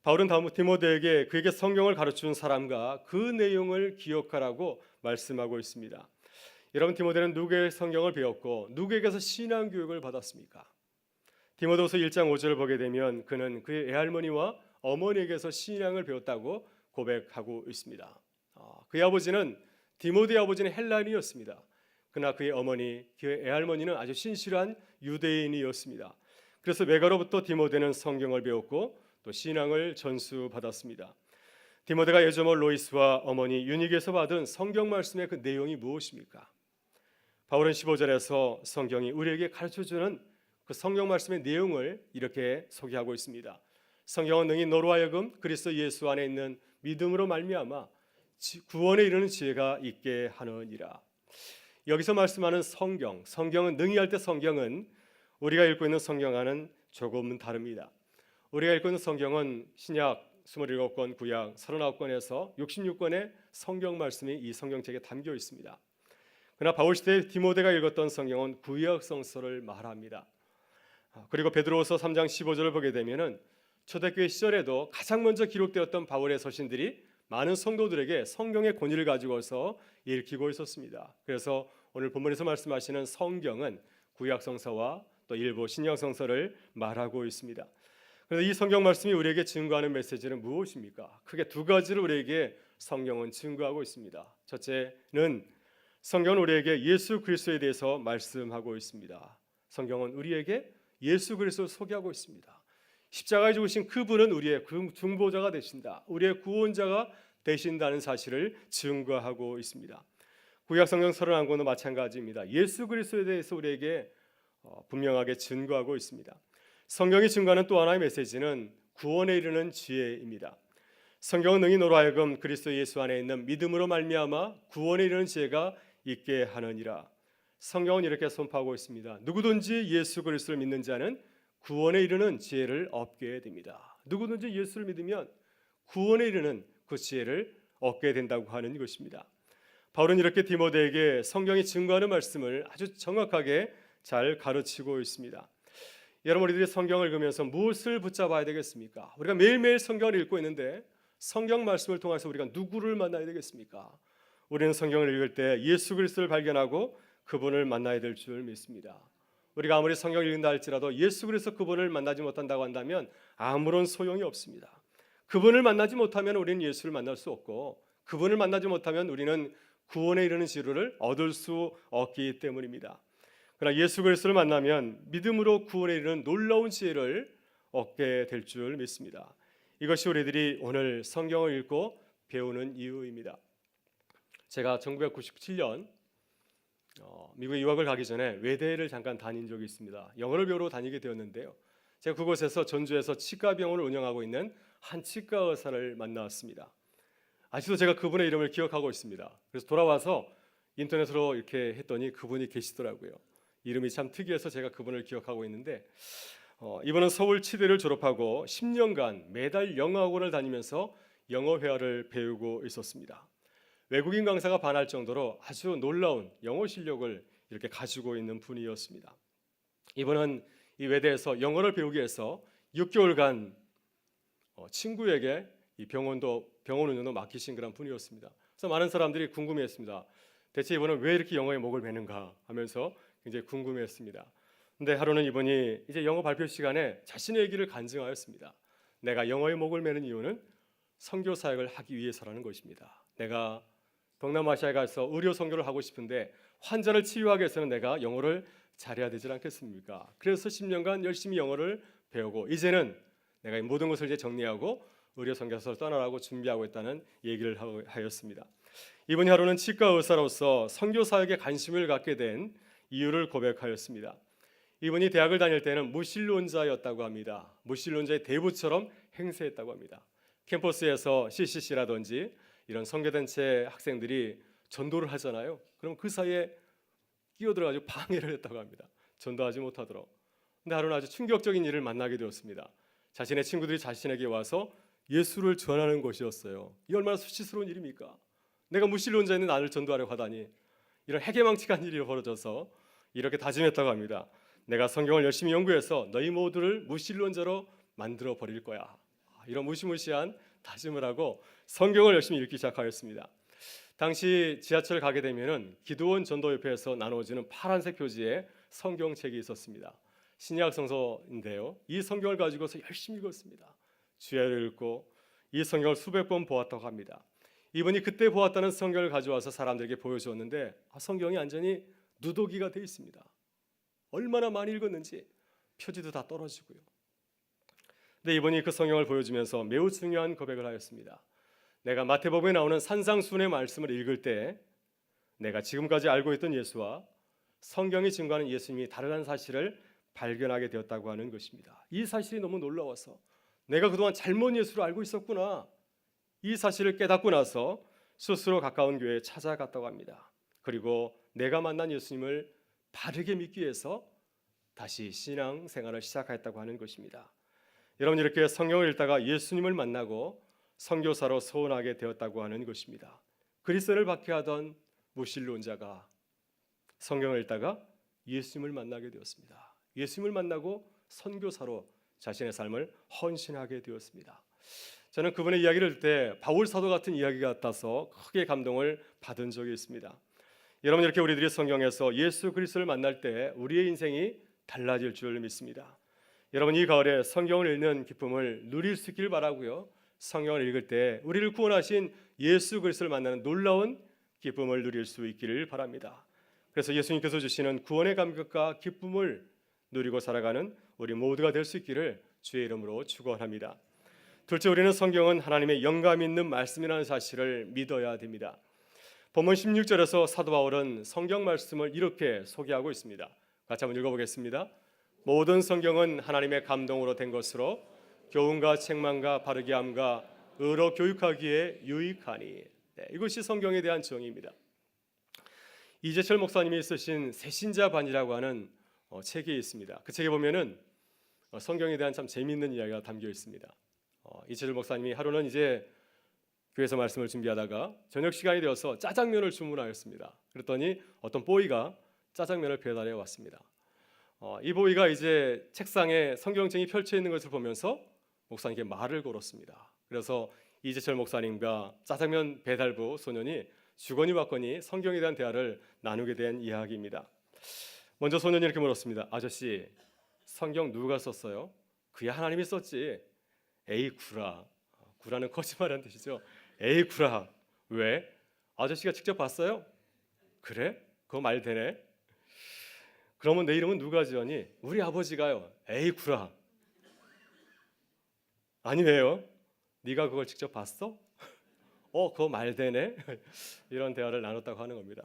S4: 바울은 다음 디모데에게 그에게 성경을 가르치는 사람과 그 내용을 기억하라고 말씀하고 있습니다. 여러분, 디모데는 누구의 성경을 배웠고 누구에게서 신앙 교육을 받았습니까? 디모데후서 1장 5절을 보게 되면 그는 그의 애할머니와 어머니에게서 신앙을 배웠다고 고백하고 있습니다. 그의 아버지는 디모데의 아버지는 헬라인이었습니다. 그러나 그의 어머니, 그의 애할머니는 아주 신실한 유대인이었습니다. 그래서 메가로부터 디모데는 성경을 배웠고 또 신앙을 전수받았습니다. 디모데가 예조모 로이스와 어머니 유니게에서 받은 성경 말씀의 그 내용이 무엇입니까? 바울은 15절에서 성경이 우리에게 가르쳐주는 그 성경 말씀의 내용을 이렇게 소개하고 있습니다. 성경은 능히 너로 하여금 그리스도 예수 안에 있는 믿음으로 말미암아 구원에 이르는 지혜가 있게 하느니라. 여기서 말씀하는 성경은 능히 할 때 성경은 우리가 읽고 있는 성경과는 조금은 다릅니다. 우리가 읽고 있는 성경은 신약 27권, 구약 39권에서 66권의 성경 말씀이 이 성경책에 담겨 있습니다. 그러나 바울 시대 디모데가 읽었던 성경은 구약 성서를 말합니다. 그리고 베드로후서 3장 15절을 보게 되면은 초대교회 시절에도 가장 먼저 기록되었던 바울의 서신들이 많은 성도들에게 성경의 권위를 가지고서 읽히고 있었습니다. 그래서 오늘 본문에서 말씀하시는 성경은 구약 성서와 또 일부 신약 성서를 말하고 있습니다. 그래서 이 성경 말씀이 우리에게 증거하는 메시지는 무엇입니까? 크게 두 가지를 우리에게 성경은 증거하고 있습니다. 첫째는 성경은 우리에게 예수 그리스도에 대해서 말씀하고 있습니다. 성경은 우리에게 예수 그리스도를 소개하고 있습니다. 십자가에 죽으신 그분은 우리의 중보자가 되신다. 우리의 구원자가 되신다는 사실을 증거하고 있습니다. 구약 성경 31권도 마찬가지입니다. 예수 그리스도에 대해서 우리에게 분명하게 증거하고 있습니다. 성경이 증거하는 또 하나의 메시지는 구원에 이르는 지혜입니다. 성경은 능히 너로 하여금 그리스도 예수 안에 있는 믿음으로 말미암아 구원에 이르는 지혜가 있게 하느니라. 성경은 이렇게 선포하고 있습니다. 누구든지 예수 그리스도를 믿는 자는 구원에 이르는 지혜를 얻게 됩니다. 누구든지 예수를 믿으면 구원에 이르는 그 지혜를 얻게 된다고 하는 것입니다. 바울은 이렇게 디모데에게 성경이 증거하는 말씀을 아주 정확하게 잘 가르치고 있습니다. 여러분, 우리들이 성경을 읽으면서 무엇을 붙잡아야 되겠습니까? 우리가 매일매일 성경을 읽고 있는데 성경 말씀을 통해서 우리가 누구를 만나야 되겠습니까? 우리는 성경을 읽을 때 예수 그리스도를 발견하고 그분을 만나야 될 줄 믿습니다. 우리가 아무리 성경을 읽는다 할지라도 예수 그리스도 그분을 만나지 못한다고 한다면 아무런 소용이 없습니다. 그분을 만나지 못하면 우리는 예수를 만날 수 없고 그분을 만나지 못하면 우리는 구원에 이르는 지루를 얻을 수 없기 때문입니다. 그러나 예수 그리스도를 만나면 믿음으로 구원에 이르는 놀라운 지혜를 얻게 될 줄 믿습니다. 이것이 우리들이 오늘 성경을 읽고 배우는 이유입니다. 제가 1997년 미국에 유학을 가기 전에 외대를 잠깐 다닌 적이 있습니다. 영어를 배우러 다니게 되었는데요. 제가 그곳에서 전주에서 치과병원을 운영하고 있는 한 치과 의사를 만났습니다. 아직도 제가 그분의 이름을 기억하고 있습니다. 그래서 돌아와서 인터넷으로 이렇게 했더니 그분이 계시더라고요. 이름이 참 특이해서 제가 그분을 기억하고 있는데 이분은 서울 치대를 졸업하고 10년간 매달 영어학원을 다니면서 영어 회화를 배우고 있었습니다. 외국인 강사가 반할 정도로 아주 놀라운 영어 실력을 이렇게 가지고 있는 분이었습니다. 이분은 이 외대에서 영어를 배우기 위해서 6개월간 친구에게 이 병원 운영도 맡기신 그런 분이었습니다. 그래서 많은 사람들이 궁금해했습니다. 대체 이분은 왜 이렇게 영어에 목을 매는가 하면서 굉장히 궁금해했습니다. 근데 하루는 이분이 이제 영어 발표 시간에 자신의 얘기를 간증하였습니다. 내가 영어에 목을 매는 이유는 선교 사역을 하기 위해서라는 것입니다. 내가 동남아시아에 가서 의료 선교를 하고 싶은데 환자를 치유하기 위해서는 내가 영어를 잘해야 되지 않겠습니까? 그래서 10년간 열심히 영어를 배우고 이제는 내가 이 모든 것을 이제 정리하고 의료 선교사로 떠나라고 준비하고 있다는 얘기를 하였습니다. 이분이 하루는 치과 의사로서 선교 사역에 관심을 갖게 된 이유를 고백하였습니다. 이분이 대학을 다닐 때는 무신론자였다고 합니다. 무신론자의 대부처럼 행세했다고 합니다. 캠퍼스에서 CCC라든지 이런 선교단체 학생들이 전도를 하잖아요. 그럼 그 사이에 끼어들어가지고 방해를 했다고 합니다. 전도하지 못하도록. 근데 하루는 아주 충격적인 일을 만나게 되었습니다. 자신의 친구들이 자신에게 와서 예수를 전하는 것이었어요. 이 얼마나 수치스러운 일입니까? 내가 무신론자인 나를 전도하려고 하다니 이런 해괴망측한 일이 벌어져서 이렇게 다짐했다고 합니다. 내가 성경을 열심히 연구해서 너희 모두를 무신론자로 만들어 버릴 거야. 이런 무시무시한 다짐을 하고 성경을 열심히 읽기 시작하였습니다. 당시 지하철 가게 되면은 기도원 전도협회에서 나눠주는 파란색 표지에 성경책이 있었습니다. 신약 성서인데요. 이 성경을 가지고서 열심히 읽었습니다. 주야를 읽고 이 성경을 수백 번 보았다고 합니다. 이분이 그때 보았다는 성경을 가져와서 사람들에게 보여주었는데 성경이 완전히 누더기가 되어 있습니다. 얼마나 많이 읽었는지 표지도 다 떨어지고요. 근데 이분이 그 성경을 보여주면서 매우 중요한 고백을 하였습니다. 내가 마태복음에 나오는 산상수훈의 말씀을 읽을 때 내가 지금까지 알고 있던 예수와 성경이 증거하는 예수님이 다르다는 사실을 발견하게 되었다고 하는 것입니다. 이 사실이 너무 놀라워서 내가 그동안 잘못 예수를 알고 있었구나, 이 사실을 깨닫고 나서 스스로 가까운 교회에 찾아갔다고 합니다. 그리고 내가 만난 예수님을 바르게 믿기 위해서 다시 신앙 생활을 시작했다고 하는 것입니다. 여러분, 이렇게 성경을 읽다가 예수님을 만나고 선교사로 소원하게 되었다고 하는 것입니다. 그리스도를 박해하던 무신론자가 성경을 읽다가 예수님을 만나게 되었습니다. 예수님을 만나고 선교사로 자신의 삶을 헌신하게 되었습니다. 저는 그분의 이야기를 들을 때 바울 사도 같은 이야기 같아서 크게 감동을 받은 적이 있습니다. 여러분, 이렇게 우리들이 성경에서 예수 그리스도를 만날 때 우리의 인생이 달라질 줄 믿습니다. 여러분, 이 가을에 성경을 읽는 기쁨을 누릴 수 있기를 바라고요. 성경을 읽을 때 우리를 구원하신 예수 그리스도를 만나는 놀라운 기쁨을 누릴 수 있기를 바랍니다. 그래서 예수님께서 주시는 구원의 감격과 기쁨을 누리고 살아가는 우리 모두가 될 수 있기를 주의 이름으로 축원합니다. 둘째, 우리는 성경은 하나님의 영감 있는 말씀이라는 사실을 믿어야 됩니다. 본문 16절에서 사도 바울은 성경 말씀을 이렇게 소개하고 있습니다. 같이 한번 읽어보겠습니다. 모든 성경은 하나님의 감동으로 된 것으로 교훈과 책망과 바르게 함과 의로 교육하기에 유익하니. 이것이 성경에 대한 정의입니다. 이재철 목사님이 쓰신 새신자반이라고 하는 책이 있습니다. 그 책에 보면은 성경에 대한 참 재미있는 이야기가 담겨 있습니다. 이재철 목사님이 하루는 이제 교회에서 말씀을 준비하다가 저녁 시간이 되어서 짜장면을 주문하였습니다. 그랬더니 어떤 보이가 짜장면을 배달해 왔습니다. 이 보이가 이제 책상에 성경책이 펼쳐 있는 것을 보면서 목사님께 말을 걸었습니다. 그래서 이재철 목사님과 짜장면 배달부 소년이 주거니 받거니 성경에 대한 대화를 나누게 된 이야기입니다. 먼저 소년이 이렇게 물었습니다. 아저씨, 성경 누가 썼어요? 그야 하나님이 썼지. 에이 구라. 구라는 거짓말이라는 뜻이죠. 에이 구라. 왜? 아저씨가 직접 봤어요? 그래? 그거 말 되네. 그러면 내 이름은 누가 지었니? 우리 아버지가요. 에이 구라. 아니 왜요? 네가 그걸 직접 봤어? 그거 말 되네. 이런 대화를 나눴다고 하는 겁니다.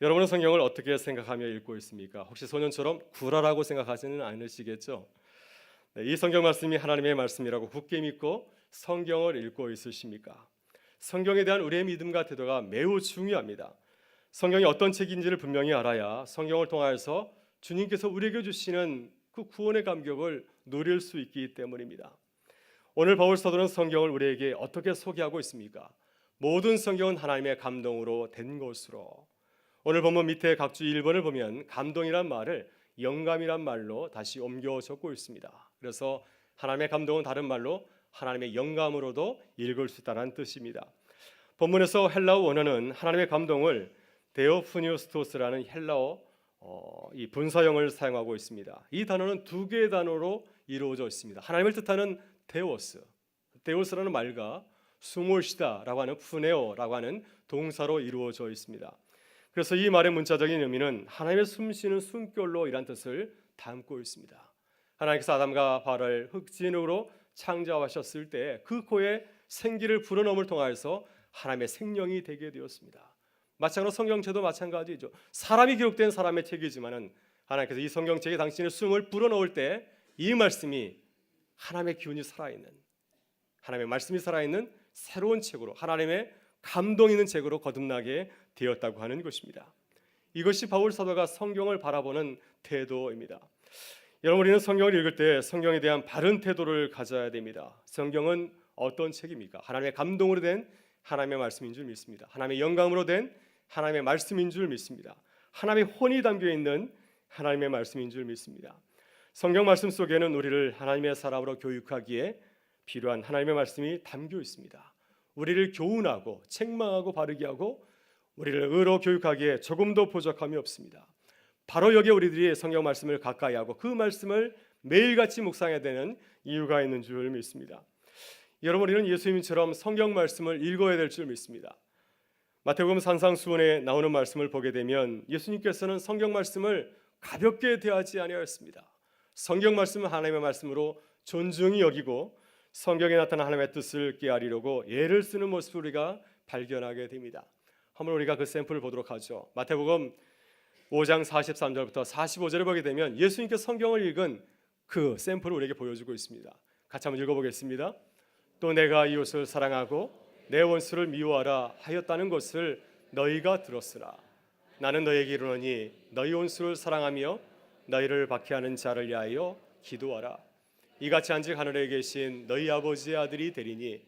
S4: 여러분은 성경을 어떻게 생각하며 읽고 있습니까? 혹시 소년처럼 구라라고 생각하지는 않으시겠죠? 이 성경 말씀이 하나님의 말씀이라고 굳게 믿고 성경을 읽고 있으십니까? 성경에 대한 우리의 믿음과 태도가 매우 중요합니다. 성경이 어떤 책인지를 분명히 알아야 성경을 통하여서 주님께서 우리에게 주시는 그 구원의 감격을 누릴 수 있기 때문입니다. 오늘 바울 사도는 성경을 우리에게 어떻게 소개하고 있습니까? 모든 성경은 하나님의 감동으로 된 것으로. 오늘 본문 밑에 각주 1번을 보면 감동이란 말을 영감이란 말로 다시 옮겨 적고 있습니다. 그래서 하나님의 감동은 다른 말로 하나님의 영감으로도 읽을 수 있다는 뜻입니다. 본문에서 헬라어 원어는 하나님의 감동을 데오프니오스토스라는 헬라어 이 분사형을 사용하고 있습니다. 이 단어는 두 개의 단어로 이루어져 있습니다. 하나님을 뜻하는 데오스라는 말과 숨을 쉬다라고 하는 푸네오라고 하는 동사로 이루어져 있습니다. 그래서 이 말의 문자적인 의미는 하나님의 숨쉬는 숨결로 이란 뜻을 담고 있습니다. 하나님께서 아담과 하와를 흙진으로 창조하셨을 때 그 코에 생기를 불어넣음을 통하여서 하나님의 생명이 되게 되었습니다. 마찬가지로 성경책도 마찬가지죠. 사람이 기록된 사람의 책이지만은 하나님께서 이 성경책에 당신의 숨을 불어넣을 때 이 말씀이 하나님의 기운이 살아있는, 하나님의 말씀이 살아있는 새로운 책으로, 하나님의 감동 있는 책으로 거듭나게 되었다고 하는 것입니다. 이것이 바울 사도가 성경을 바라보는 태도입니다. 여러분, 우리는 성경을 읽을 때 성경에 대한 바른 태도를 가져야 됩니다. 성경은 어떤 책입니까? 하나님의 감동으로 된 하나님의 말씀인 줄 믿습니다. 하나님의 영감으로 된 하나님의 말씀인 줄 믿습니다. 하나님의 혼이 담겨 있는 하나님의 말씀인 줄 믿습니다. 성경 말씀 속에는 우리를 하나님의 사람으로 교육하기에 필요한 하나님의 말씀이 담겨 있습니다. 우리를 교훈하고 책망하고 바르게 하고 우리를 의로 교육하기에 조금도 부족함이 없습니다. 바로 여기에 우리들이 성경 말씀을 가까이 하고 그 말씀을 매일같이 묵상해야 되는 이유가 있는 줄 믿습니다. 여러분, 우리는 예수님처럼 성경 말씀을 읽어야 될 줄 믿습니다. 마태복음 산상수훈에 나오는 말씀을 보게 되면 예수님께서는 성경 말씀을 가볍게 대하지 아니하였습니다. 성경 말씀은 하나님의 말씀으로 존중히 여기고 성경에 나타난 하나님의 뜻을 깨달으려고 예를 쓰는 모습을 우리가 발견하게 됩니다. 한번 우리가 그 샘플을 보도록 하죠. 마태복음 5장 43절부터 45절을 보게 되면 예수님께서 성경을 읽은 그 샘플을 우리에게 보여주고 있습니다. 같이 한번 읽어보겠습니다. 또 내가 이웃을 사랑하고 내 원수를 미워하라 하였다는 것을 너희가 들었으나 나는 너희에게 이르노니 너희 원수를 사랑하며 너희를 박해하는 자를 위하여 기도하라. 이같이 한즉 하늘에 계신 너희 아버지의 아들이 되리니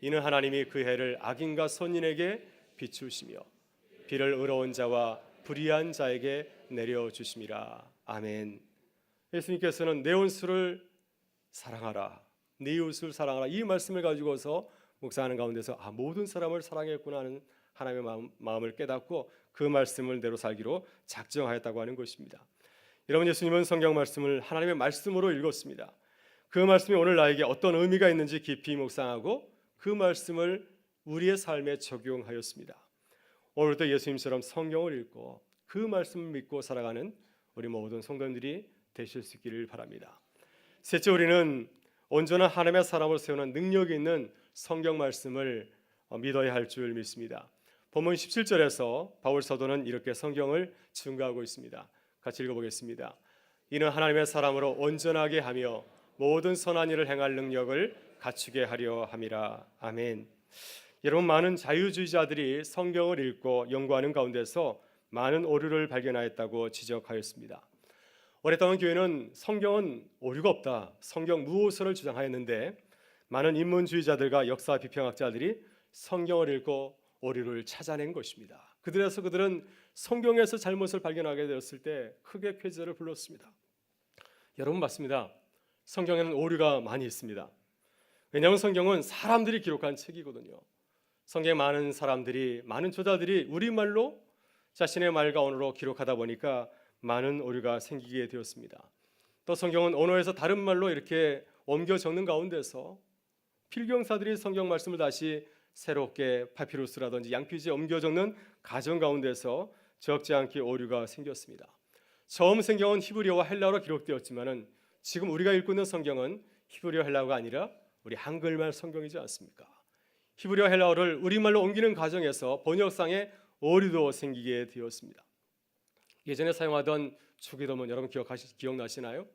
S4: 이는 하나님이 그 해를 악인과 선인에게 비추시며 비를 의로운 자와 불의한 자에게 내려주심이라. 아멘. 예수님께서는 내 원수를 사랑하라, 네 이웃을 사랑하라, 이 말씀을 가지고서 묵상하는 가운데서 모든 사람을 사랑했구나 하는 하나님의 마음을 깨닫고 그 말씀을 대로 살기로 작정하였다고 하는 것입니다. 여러분, 예수님은 성경 말씀을 하나님의 말씀으로 읽었습니다. 그 말씀이 오늘 나에게 어떤 의미가 있는지 깊이 묵상하고 그 말씀을 우리의 삶에 적용하였습니다. 오늘도 예수님처럼 성경을 읽고 그 말씀을 믿고 살아가는 우리 모든 성도님들이 되실 수 있기를 바랍니다. 셋째, 우리는 온전한 하나님의 사람으로 세우는 능력이 있는 성경 말씀을 믿어야 할 줄 믿습니다. 본문 17절에서 바울 사도는 이렇게 성경을 증거하고 있습니다. 같이 읽어보겠습니다. 이는 하나님의 사람으로 온전하게 하며 모든 선한 일을 행할 능력을 갖추게 하려 함이라. 아멘. 여러분, 많은 자유주의자들이 성경을 읽고 연구하는 가운데서 많은 오류를 발견하였다고 지적하였습니다. 오랫동안 교회는 성경은 오류가 없다, 성경 무오선을 주장하였는데 많은 인문주의자들과 역사 비평학자들이 성경을 읽고 오류를 찾아낸 것입니다. 그들은 성경에서 잘못을 발견하게 되었을 때 크게 쾌재를 불렀습니다. 여러분, 맞습니다. 성경에는 오류가 많이 있습니다. 왜냐하면 성경은 사람들이 기록한 책이거든요. 성경에 많은 사람들이, 많은 저자들이 우리말로 자신의 말과 언어로 기록하다 보니까 많은 오류가 생기게 되었습니다. 또 성경은 언어에서 다른 말로 이렇게 옮겨 적는 가운데서 필경사들이 성경 말씀을 다시 새롭게 파피루스라든지 양피지에 옮겨 적는 과정 가운데서 적지 않게 오류가 생겼습니다. 처음 성경은 히브리어와 헬라어로 기록되었지만은 지금 우리가 읽고 있는 성경은 히브리어 헬라어가 아니라 우리 한글말 성경이지 않습니까? 히브리어 헬라어를 우리말로 옮기는 과정에서 번역상에 오류도 생기게 되었습니다. 예전에 사용하던 주기도문 여러분 기억나시나요?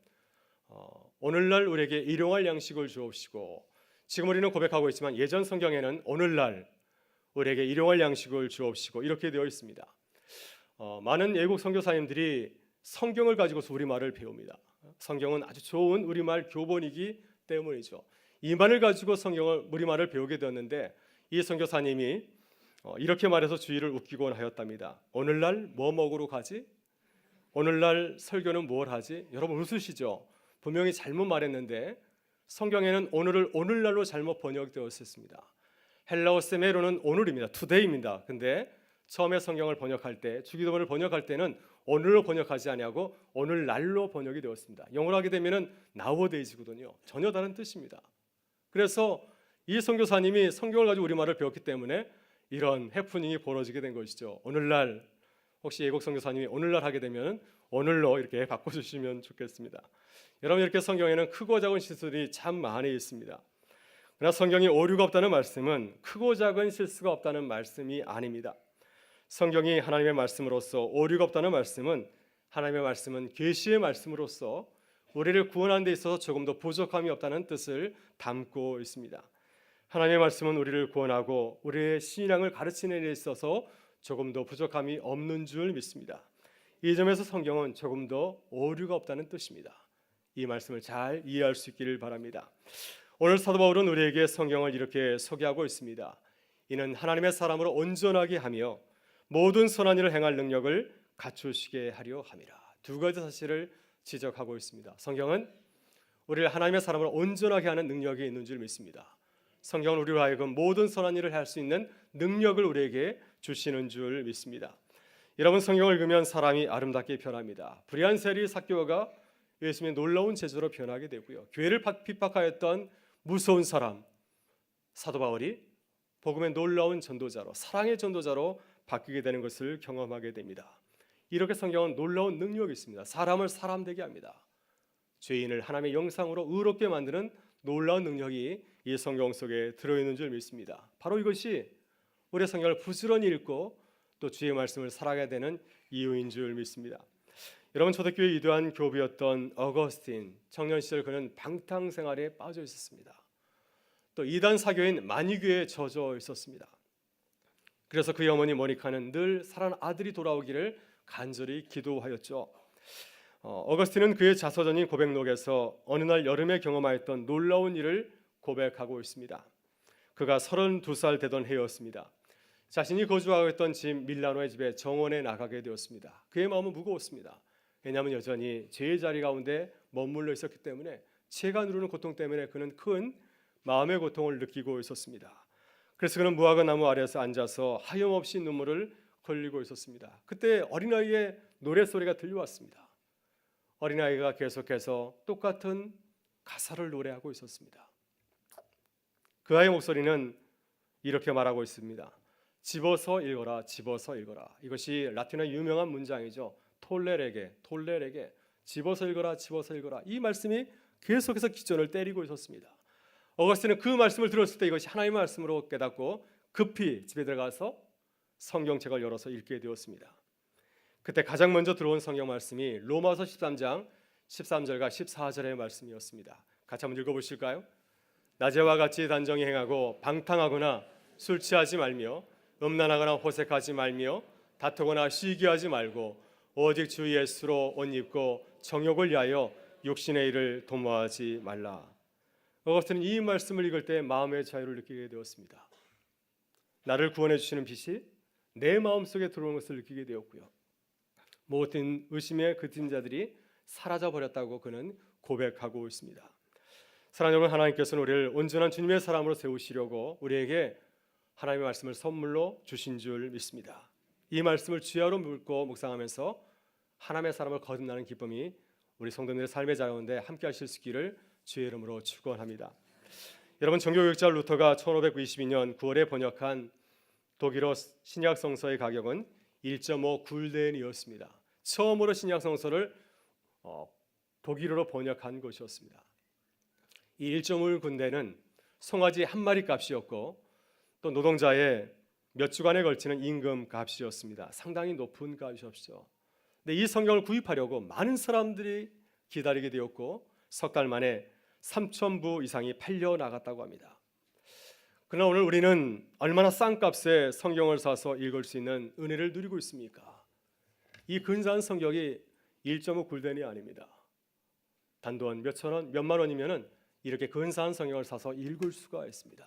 S4: 오늘날 우리에게 일용할 양식을 주옵시고, 지금 우리는 고백하고 있지만 예전 성경에는 오늘날 우리에게 일용할 양식을 주옵시고 이렇게 되어 있습니다. 많은 외국 선교사님들이 성경을 가지고서 우리말을 배웁니다. 성경은 아주 좋은 우리말 교본이기 때문이죠. 이 말을 가지고 성경을 우리말을 배우게 되었는데 이 선교사님이 이렇게 말해서 주의를 웃기곤 하였답니다. 오늘날 뭐 먹으러 가지? 오늘날 설교는 뭘 하지? 여러분 웃으시죠? 분명히 잘못 말했는데 성경에는 오늘을 오늘날로 잘못 번역되었습니다. 헬라어 세메로는 오늘입니다. 투데이입니다. 근데 처음에 성경을 번역할 때, 주기도문을 번역할 때는 오늘로 번역하지 아니하고 오늘날로 번역이 되었습니다. 영어로 하게 되면은 nowadays거든요. 전혀 다른 뜻입니다. 그래서 이 선교사님이 성경을 가지고 우리말을 배웠기 때문에 이런 해프닝이 벌어지게 된 것이죠. 오늘날, 혹시 외국 선교사님이 오늘날 하게 되면 오늘로 이렇게 바꿔주시면 좋겠습니다. 여러분, 이렇게 성경에는 크고 작은 실수들이 참 많이 있습니다. 그러나 성경이 오류가 없다는 말씀은 크고 작은 실수가 없다는 말씀이 아닙니다. 성경이 하나님의 말씀으로서 오류가 없다는 말씀은 하나님의 말씀은 계시의 말씀으로서 우리를 구원하는 데 있어서 조금도 부족함이 없다는 뜻을 담고 있습니다. 하나님의 말씀은 우리를 구원하고 우리의 신앙을 가르치는 데 있어서 조금도 부족함이 없는 줄 믿습니다. 이 점에서 성경은 조금도 오류가 없다는 뜻입니다. 이 말씀을 잘 이해할 수 있기를 바랍니다. 오늘 사도 바울은 우리에게 성경을 이렇게 소개하고 있습니다. 이는 하나님의 사람으로 온전하게 하며 모든 선한 일을 행할 능력을 갖추시게 하려 함이라. 두 가지 사실을 지적하고 있습니다. 성경은 우리를 하나님의 사람으로 온전하게 하는 능력이 있는 줄 믿습니다. 성경은 우리로 하여금 모든 선한 일을 할 수 있는 능력을 우리에게 주시는 줄 믿습니다. 여러분, 성경을 읽으면 사람이 아름답게 변합니다. 불의한 세리 삭개오가 예수님의 놀라운 제자로 변하게 되고요. 교회를 핍박하였던 무서운 사람 사도 바울이 복음의 놀라운 전도자로, 사랑의 전도자로 바뀌게 되는 것을 경험하게 됩니다. 이렇게 성경은 놀라운 능력이 있습니다. 사람을 사람 되게 합니다. 죄인을 하나님의 영상으로 의롭게 만드는 놀라운 능력이 이 성경 속에 들어있는 줄 믿습니다. 바로 이것이 우리 성경을 부지런히 읽고 또 주의 말씀을 살아가야 되는 이유인 줄 믿습니다. 여러분, 초대교회 이도한 교부였던 어거스틴, 청년 시절 그는 방탕 생활에 빠져 있었습니다. 또 이단 사교인 마니교에 젖어 있었습니다. 그래서 그의 어머니 모니카는 늘 사랑하는 아들이 돌아오기를 간절히 기도하였죠. 어거스틴은 그의 자서전인 고백록에서 어느 날 여름에 경험하였던 놀라운 일을 고백하고 있습니다. 그가 32살 되던 해였습니다. 자신이 거주하고 있던 집 밀라노의 집에 정원에 나가게 되었습니다. 그의 마음은 무거웠습니다. 왜냐하면 여전히 죄의 자리 가운데 머물러 있었기 때문에 죄가 누르는 고통 때문에 그는 큰 마음의 고통을 느끼고 있었습니다. 그래서 그는 무화과 나무 아래에서 앉아서 하염없이 눈물을 흘리고 있었습니다. 그때 어린아이의 노래소리가 들려왔습니다. 어린아이가 계속해서 똑같은 가사를 노래하고 있었습니다. 그 아이의 목소리는 이렇게 말하고 있습니다. 집어서 읽어라, 집어서 읽어라. 이것이 라틴어의 유명한 문장이죠. 톨레레게, 톨레레게. 집어서 읽어라, 집어서 읽어라. 이 말씀이 계속해서 기전을 때리고 있었습니다. 어거스틴은 그 말씀을 들었을 때 이것이 하나님의 말씀으로 깨닫고 급히 집에 들어가서 성경책을 열어서 읽게 되었습니다. 그때 가장 먼저 들어온 성경 말씀이 로마서 13장 13절과 14절의 말씀이었습니다. 같이 한번 읽어보실까요? 낮에와 같이 단정히 행하고 방탕하거나 술 취하지 말며 음란하거나 호색하지 말며 다투거나 시기하지 말고 오직 주 예수로 옷 입고 정욕을 위하여 육신의 일을 도모하지 말라. 어거스틴은 이 말씀을 읽을 때 마음의 자유를 느끼게 되었습니다. 나를 구원해 주시는 빛이 내 마음속에 들어오는 것을 느끼게 되었고요. 모든 의심에 그친 자들이 사라져 버렸다고 그는 고백하고 있습니다. 사랑하는 여러분, 하나님께서는 우리를 온전한 주님의 사람으로 세우시려고 우리에게 하나님의 말씀을 선물로 주신 줄 믿습니다. 이 말씀을 주야로 묻고 묵상하면서 하나님의 사람을 거듭나는 기쁨이 우리 성도님의 삶의 자유인데 함께 하실 수 있기를 주의 이름으로 축원합니다. 여러분, 종교교육자 루터가 1522년 9월에 번역한 독일어 신약 성서의 가격은 1.5 굴덴이었습니다. 처음으로 신약 성서를 독일어로 번역한 것이었습니다. 이 1.5 굴덴은 송아지 한 마리 값이었고 또 노동자의 몇 주간에 걸치는 임금 값이었습니다. 상당히 높은 값이었죠. 근데 이 성경을 구입하려고 많은 사람들이 기다리게 되었고 석 달 만에 3,000부 이상이 팔려 나갔다고 합니다. 그러나 오늘 우리는 얼마나 싼 값에 성경을 사서 읽을 수 있는 은혜를 누리고 있습니까? 이 근사한 성경이 1.5 굴덴이 아닙니다. 단돈 몇천 원, 몇만 원이면은 이렇게 근사한 성경을 사서 읽을 수가 있습니다.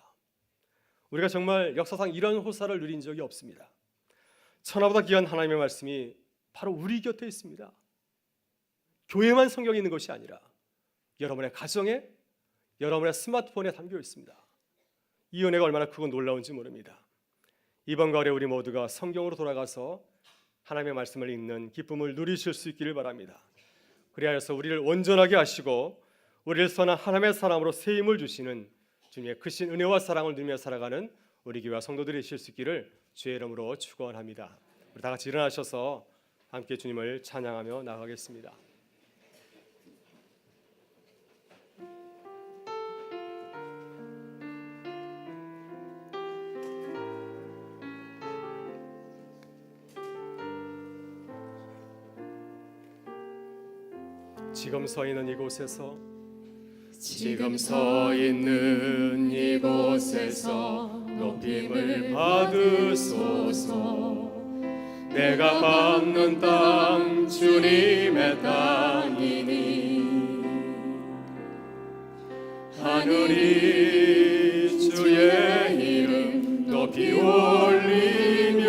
S4: 우리가 정말 역사상 이런 호사를 누린 적이 없습니다. 천하보다 귀한 하나님의 말씀이 바로 우리 곁에 있습니다. 교회만 성경이 있는 것이 아니라 여러분의 가정에, 여러분의 스마트폰에 담겨 있습니다. 이 은혜가 얼마나 크고 놀라운지 모릅니다. 이번 가을에 우리 모두가 성경으로 돌아가서 하나님의 말씀을 읽는 기쁨을 누리실 수 있기를 바랍니다. 그리하여서 우리를 온전하게 하시고 우리를 선한 하나님의 사람으로 세임을 주시는 주님의 크신 은혜와 사랑을 누리며 살아가는 우리 교회와 성도들이 되실 수 있기를 주의 이름으로 축원합니다. 우리 다 같이 일어나셔서 함께 주님을 찬양하며 나가겠습니다. 지금 서 있는 이곳에서
S1: 지금 서 있는 이곳에서 높임을 받으소서.
S4: 내가 밟는 땅 주님의 땅이니 하느니 주의 이름 높이 올리며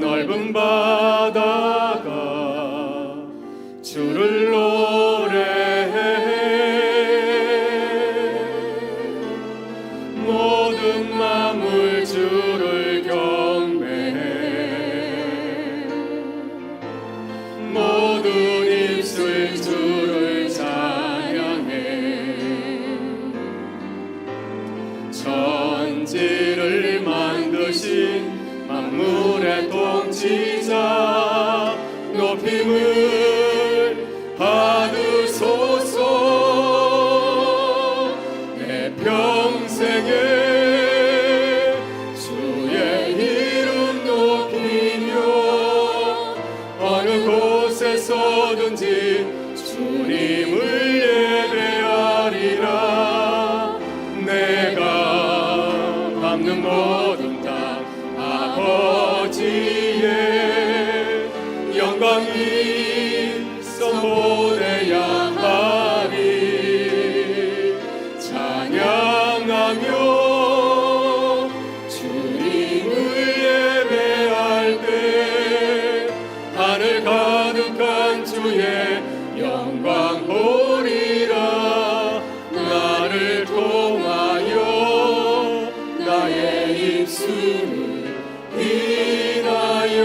S4: 넓은 바다가 주를 노래해 모든 만물 주를 경배해 모든 입술 주를 찬양해 천지를 만드신 만물의 통치자 높임을 받으소서 내 평생에 주의 이름 높이며 어느 곳에서든지 주님을 예배하리라 내가 밟는 모든 땅 아버지의 영광이 선포되야 하리 찬양하며 주님을 예배할 때 하늘 가득한 주의 영광 보리라 나를 통하여 나의 입술을 인하여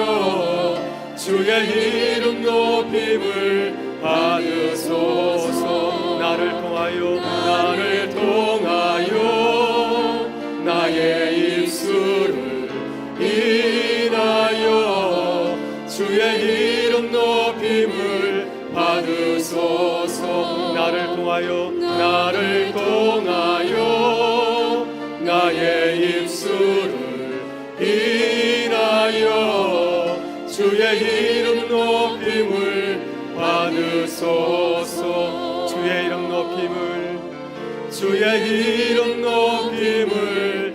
S4: 주의 이름 높임을 받으소서 나를 통하여 나의 입술을 인하여 주의 이름 높임을 받으소서 나를 통하여 나의 입술을 인하여 주의 이름 높임을 받으소서 주의 이름 높임을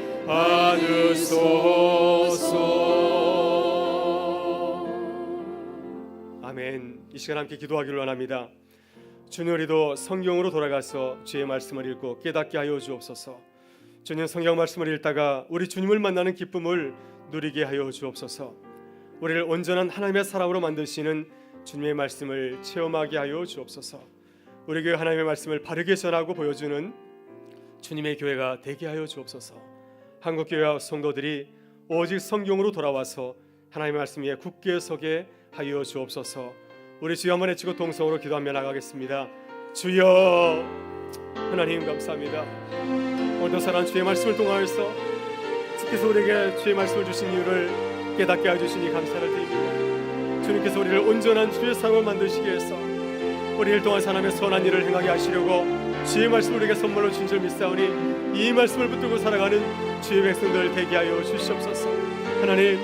S4: 받으소서 아멘. 이 시간 함께 기도하기를 원합니다. 주님 우리도 성경으로 돌아가서 주의 말씀을 읽고 깨닫게 하여 주옵소서. 주님 성경 말씀을 읽다가 우리 주님을 만나는 기쁨을 누리게 하여 주옵소서. 우리를 온전한 하나님의 사람으로 만드시는 주님의 말씀을 체험하게 하여 주옵소서. 우리 교회 하나님의 말씀을 바르게 전하고 보여주는 주님의 교회가 되게 하여 주옵소서. 한국교회와 성도들이 오직 성경으로 돌아와서 하나님의 말씀 위에 굳게 서게 하여 주옵소서. 우리 주여 한번 외치고 동성으로 기도하며 나가겠습니다. 주여 하나님 감사합니다. 오늘도 사랑하는 주의 말씀을 통하여서 주께서 우리에게 주의 말씀을 주신 이유를 깨닫게 해주시니 감사를 드립니다. 주님께서 우리를 온전한 주의 사람을 만드시기 위해서 우리를 통한 하나님의 선한 일을 행하게 하시려고 주의 말씀을 우리에게 선물로 주신 줄 믿사오니 이 말씀을 붙들고 살아가는 주의 백성들 되게 하여 주시옵소서. 하나님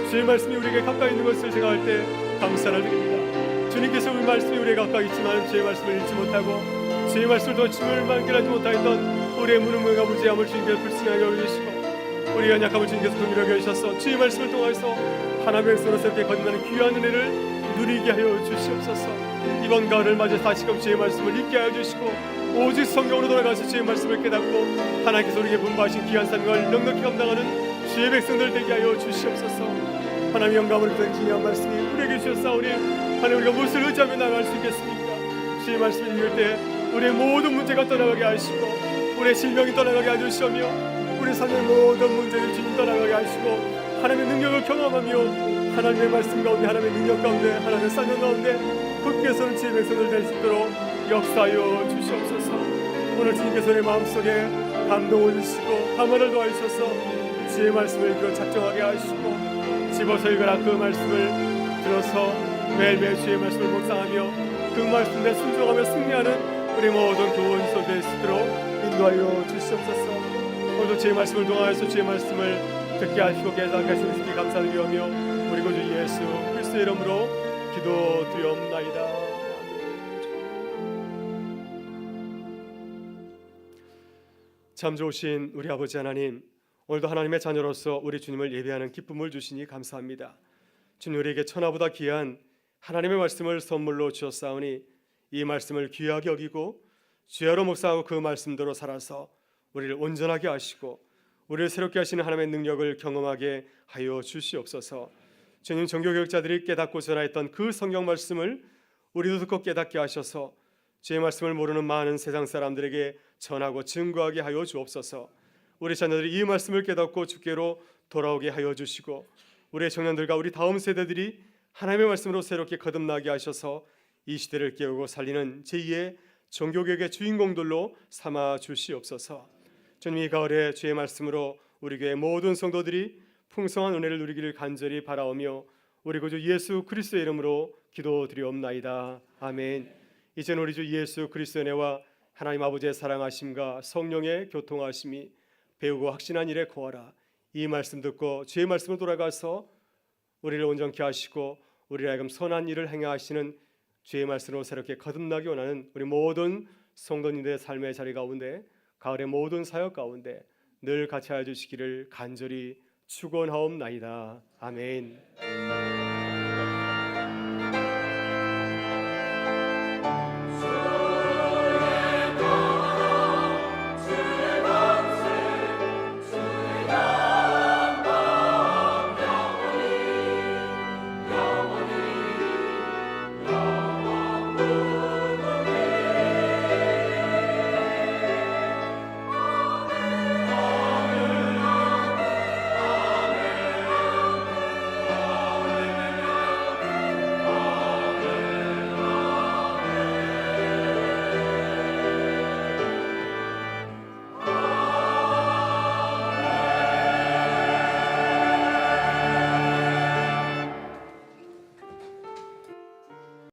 S4: 주의 말씀이 우리에게 가까이 있는 것을 생각할 때 감사를 드립니다. 주님께서 우리 말씀이 우리에게 가까이 있지만 주의 말씀을 읽지 못하고 주의 말씀을 더 주님을 만결하지 못하였던 우리의 무능력과 무지함을 주님께서 불쌍하게 여기시고 우리의 연약함을 주님께서 긍휼하게 여기셔서 주의 말씀을 통해서 하나님의 백성으로서 이렇게 거듭나는 귀한 은혜를 누리게 하여 주시옵소서. 이번 가을을 맞아 다시금 주의 말씀을 읽게 하여 주시고 오직 성경으로 돌아가서 주의 말씀을 깨닫고 하나님께서 우리에게 분부하신 귀한 삶을 넉넉히 감당하는 주의 백성들 되게 하여 주시옵소서. 하나님의 영광을 입은 귀한 말씀이 우리에게 주셨사오니 하나님 우리가 무엇을 의지하며 나아갈 수 있겠습니까? 주의 말씀을 읽을 때 우리의 모든 문제가 떠나가게 하시고 우리의 질병이 떠나가게 해주시며 우리 삶의 모든 문제를 주님 떠나가게 하시고 하나님의 능력을 경험하며 하나님의 말씀 가운데 하나님의 능력 가운데 하나님의 사명 가운데 굳게 서는 주의 백성들 될 수 있도록 역사하여 주시옵소서. 오늘 주님께서 내 마음속에 감동을 주시고 감화를 더하셔서 주의 말씀을 들어 작정하게 하시고 집어서 읽으라 그 말씀을 들어서 매일매일 주의 말씀을 묵상하며 그 말씀에 순종하며 승리하는 우리 모든 교원소 될 수 있도록 인도하여 주시옵소서. 오늘도 주의 말씀을 통하여서 주의 말씀을 듣게 하시고 깨닫게 하시고 주께 감사를 드리며 우리 구주 예수 그리스도의 이름으로 기도드리옵나이다. 참 좋으신 우리 아버지 하나님, 오늘도 하나님의 자녀로서 우리 주님을 예배하는 기쁨을 주시니 감사합니다. 주님 우리에게 천하보다 귀한 하나님의 말씀을 선물로 주셨사오니 이 말씀을 귀하게 여기고 죄로 묵상하고 그 말씀대로 살아서 우리를 온전하게 하시고 우리를 새롭게 하시는 하나님의 능력을 경험하게 하여 주시옵소서. 주님, 종교개혁자들이 깨닫고 전하였던 그 성경 말씀을 우리도 듣고 깨닫게 하셔서 주의 말씀을 모르는 많은 세상 사람들에게 전하고 증거하게 하여 주옵소서. 우리 자녀들이 이 말씀을 깨닫고 주께로 돌아오게 하여 주시고 우리의 청년들과 우리 다음 세대들이 하나님의 말씀으로 새롭게 거듭나게 하셔서 이 시대를 깨우고 살리는 제2의 종교개혁의 주인공들로 삼아 주시옵소서. 주님, 이 가을에 주의 말씀으로 우리 교회 모든 성도들이 풍성한 은혜를 누리기를 간절히 바라오며 우리 구주 예수 그리스도의 이름으로 기도드리옵나이다. 아멘. 이제는 우리 주 예수 그리스도의 은혜와 하나님 아버지의 사랑하심과 성령의 교통하심이 배우고 확신한 일에 거하라. 이 말씀 듣고 주의 말씀으로 돌아가서 우리를 온전케 하시고 우리를 하여금 선한 일을 행하 하시는 주의 말씀으로 새롭게 거듭나기 원하는 우리 모든 성도님들의 삶의 자리 가운데, 가을의 모든 사역 가운데 늘 같이 하여 주시기를 간절히 축원하옵나이다. 아멘.